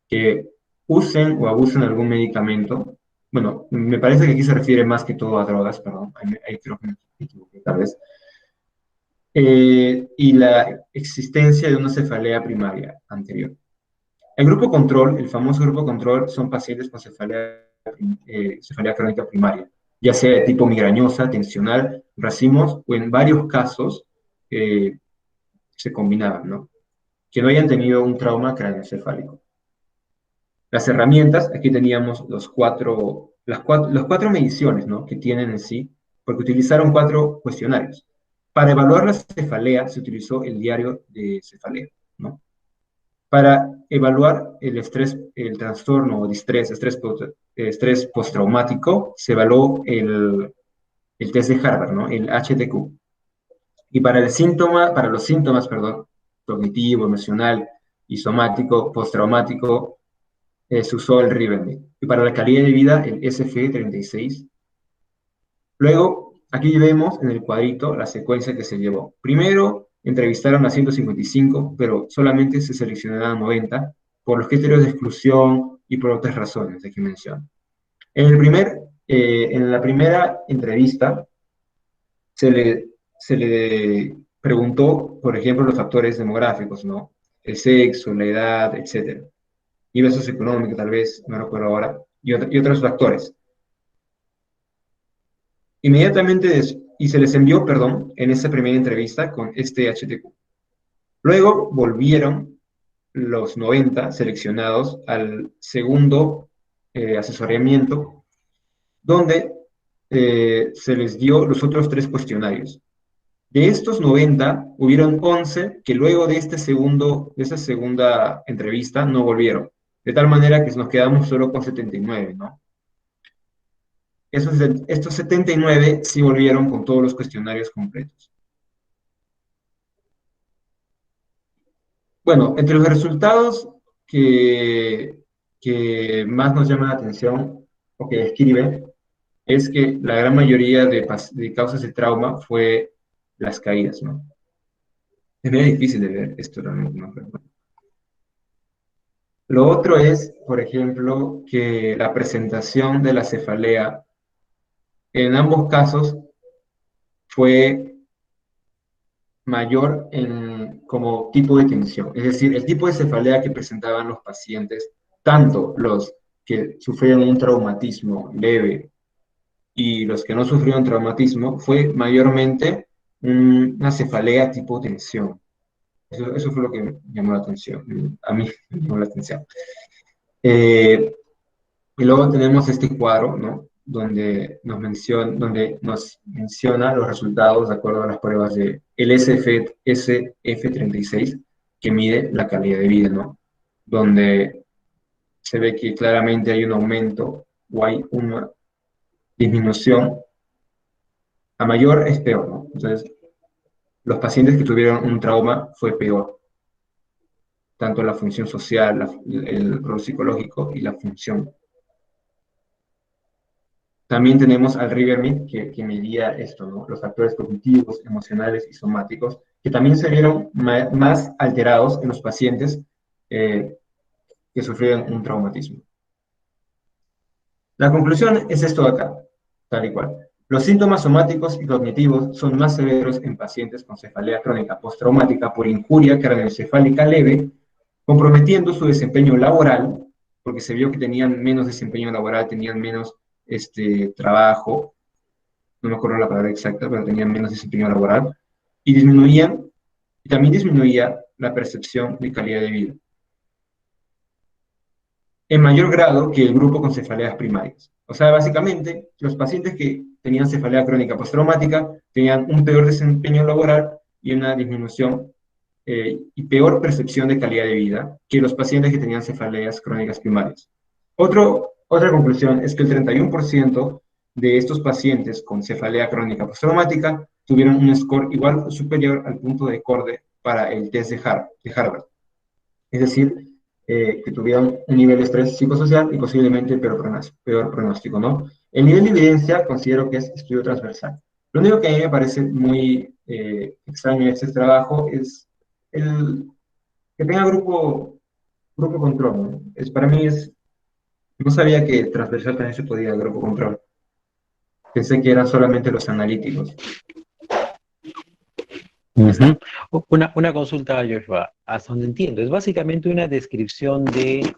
que usen o abusen algún medicamento bueno, me parece que aquí se refiere más que todo a drogas, perdón, ahí creo que me equivoqué tal vez, y la existencia de una cefalea primaria anterior. El grupo control, el famoso grupo control, son pacientes con cefalea crónica primaria, ya sea de tipo migrañosa, tensional, racimos, o en varios casos se combinaban, ¿no? Que no hayan tenido un trauma craneoencefálico. Las herramientas, aquí teníamos las cuatro mediciones, ¿no?, que tienen en sí, porque utilizaron 4 cuestionarios. Para evaluar la cefalea se utilizó el diario de cefalea, ¿no? Para evaluar el estrés, el trastorno o distrés, estrés postraumático, se evaluó el test de Harvard, ¿no?, el HTQ. Y para los síntomas, perdón, cognitivo, emocional y somático postraumático, se usó el Rivermead. Y para la calidad de vida, el SF36. Luego, aquí vemos en el cuadrito la secuencia que se llevó. Primero, entrevistaron a 155, pero solamente se seleccionaron 90 por los criterios de exclusión y por otras razones de que menciono. En la primera entrevista, se le preguntó, por ejemplo, los factores demográficos, ¿no? El sexo, la edad, etc. Nivel socioeconómico, tal vez, no recuerdo ahora, y otros factores. Y se les envió, perdón, en esa primera entrevista con este HTQ. Luego volvieron los 90 seleccionados al segundo asesoramiento, donde se les dio los otros 3 cuestionarios. De estos 90, hubieron 11 que luego de esa segunda entrevista no volvieron. De tal manera que nos quedamos solo con 79, ¿no? Estos 79 sí volvieron con todos los cuestionarios completos. Bueno, entre los resultados que más nos llaman la atención o que describen es que la gran mayoría de causas de trauma fue las caídas, ¿no? Es medio difícil de ver esto realmente, ¿no? Pero bueno. Lo otro es, por ejemplo, que la presentación de la cefalea en ambos casos fue mayor como tipo de tensión. Es decir, el tipo de cefalea que presentaban los pacientes, tanto los que sufrieron un traumatismo leve y los que no sufrieron traumatismo, fue mayormente una cefalea tipo tensión. Eso fue lo que me llamó la atención. A mí me llamó la atención. Y luego tenemos este cuadro, ¿no?, donde nos menciona los resultados de acuerdo a las pruebas de el SF36, que mide la calidad de vida, ¿no? Donde se ve que claramente hay un aumento o hay una disminución. A mayor es peor, ¿no? Entonces, los pacientes que tuvieron un trauma fue peor, tanto la función social, el rol psicológico y la función. También tenemos al Rivermead, que medía esto, ¿no?, los factores cognitivos, emocionales y somáticos, que también se vieron más alterados en los pacientes que sufrieron un traumatismo. La conclusión es esto de acá, tal y cual. Los síntomas somáticos y cognitivos son más severos en pacientes con cefalea crónica postraumática por injuria craneoencefálica leve, comprometiendo su desempeño laboral, porque se vio que tenían menos desempeño laboral, tenían menos trabajo, no me acuerdo la palabra exacta, pero tenían menos desempeño laboral, y también disminuía la percepción de calidad de vida, en mayor grado que el grupo con cefaleas primarias. O sea, básicamente, los pacientes que tenían cefalea crónica postraumática tenían un peor desempeño laboral y una disminución y peor percepción de calidad de vida que los pacientes que tenían cefaleas crónicas primarias. Otra conclusión es que el 31% de estos pacientes con cefalea crónica postraumática tuvieron un score igual o superior al punto de Corde para el test de Harvard. Es decir, que tuvieron un nivel de estrés psicosocial y posiblemente peor pronóstico, ¿no? El nivel de evidencia considero que es estudio transversal. Lo único que a mí me parece muy extraño de este trabajo es que tenga grupo control, ¿no? Para mí es No sabía que transversal también se podía grupo control. Pensé que eran solamente los analíticos. Ujú. Una consulta, Joshua, hasta donde entiendo, es básicamente una descripción de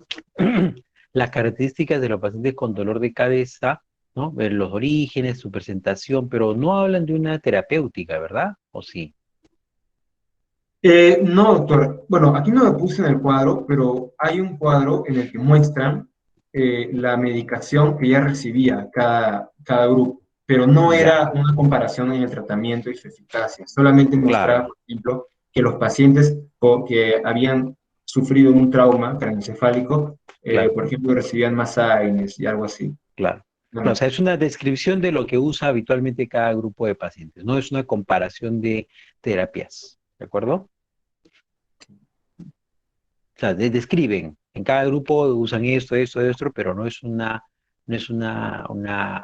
las características de los pacientes con dolor de cabeza, ¿no? Ver los orígenes, su presentación, pero no hablan de una terapéutica, ¿verdad? ¿O sí? No, doctor. Bueno, aquí no lo puse en el cuadro, pero hay un cuadro en el que muestran la medicación que ya recibía cada grupo, pero no Ya, era una comparación en el tratamiento y su eficacia. Solamente mostraba, claro, por ejemplo, que los pacientes que habían sufrido un trauma craneoencefálico, claro, por ejemplo, recibían más AINES y algo así. claro. No No, o más. sea, es una descripción de lo que usa habitualmente cada grupo de pacientes, no es una comparación de terapias, ¿de acuerdo? O sea, describen, en cada grupo usan esto, pero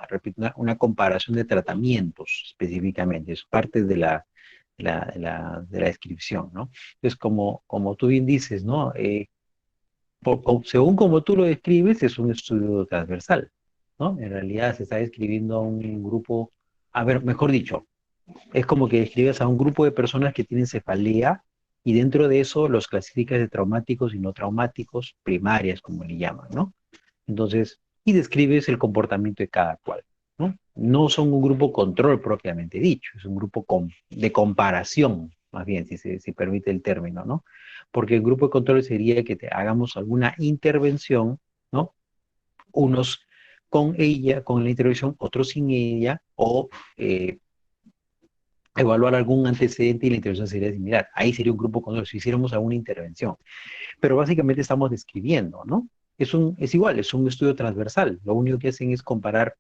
repito, una comparación de tratamientos específicamente, es parte de la descripción, ¿no? Entonces, como tú bien dices, ¿no? Según como tú lo describes, es un estudio transversal, ¿no? En realidad se está describiendo a un grupo, a ver, mejor dicho, es como que describes a un grupo de personas que tienen cefalea y dentro de eso los clasificas de traumáticos y no traumáticos, primarias, como le llaman, ¿no? Entonces, y describes el comportamiento de cada cual, ¿no? No son un grupo control propiamente dicho, es un grupo de comparación, más bien, si permite el término, ¿no? Porque el grupo de control sería que hagamos alguna intervención, ¿no? Unos con ella, con la intervención, otros sin ella, o evaluar algún antecedente y la intervención sería similar. Ahí sería un grupo control si hiciéramos alguna intervención. Pero básicamente estamos describiendo, ¿no? Es igual, es un estudio transversal. Lo único que hacen es comparar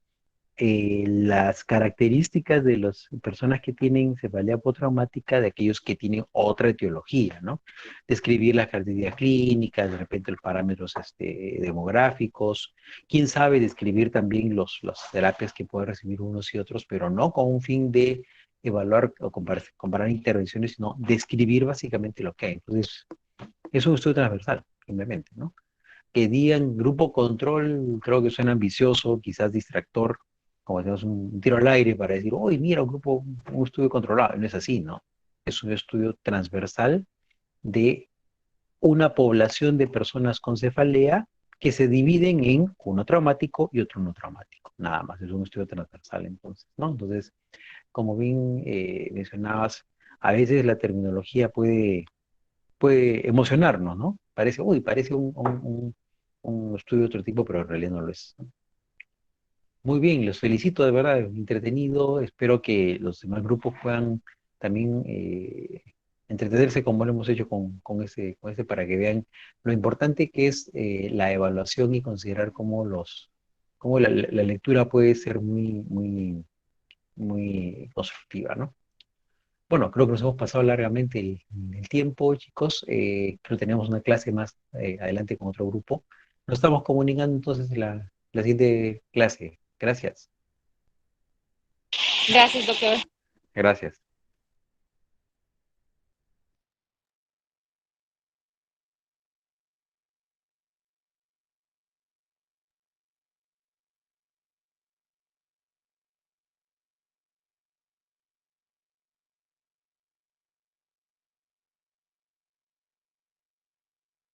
las características de las personas que tienen cefalea postraumática de aquellos que tienen otra etiología, ¿no? Describir las características clínicas, de repente los parámetros demográficos, quién sabe describir también las terapias que pueden recibir unos y otros, pero no con un fin de evaluar o comparar intervenciones, sino describir básicamente lo que hay. Entonces, es un estudio transversal, simplemente, ¿no? Que digan grupo control, creo que suena ambicioso, quizás distractor, como hacemos un tiro al aire para decir, uy, mira, un estudio controlado. No es así, ¿no? Es un estudio transversal de una población de personas con cefalea que se dividen en uno traumático y otro no traumático. Nada más, es un estudio transversal entonces, ¿no? Entonces, como bien mencionabas, a veces la terminología puede emocionarnos, ¿no? Parece un estudio de otro tipo, pero en realidad no lo es, ¿no? Muy bien, los felicito de verdad, entretenido. Espero que los demás grupos puedan también entretenerse como lo hemos hecho con ese para que vean lo importante que es la evaluación y considerar cómo la lectura puede ser muy constructiva, ¿no? Bueno, creo que nos hemos pasado largamente el tiempo, chicos. Creo que tenemos una clase más adelante con otro grupo. Nos estamos comunicando entonces en la siguiente clase. Gracias. Gracias, doctor. Gracias.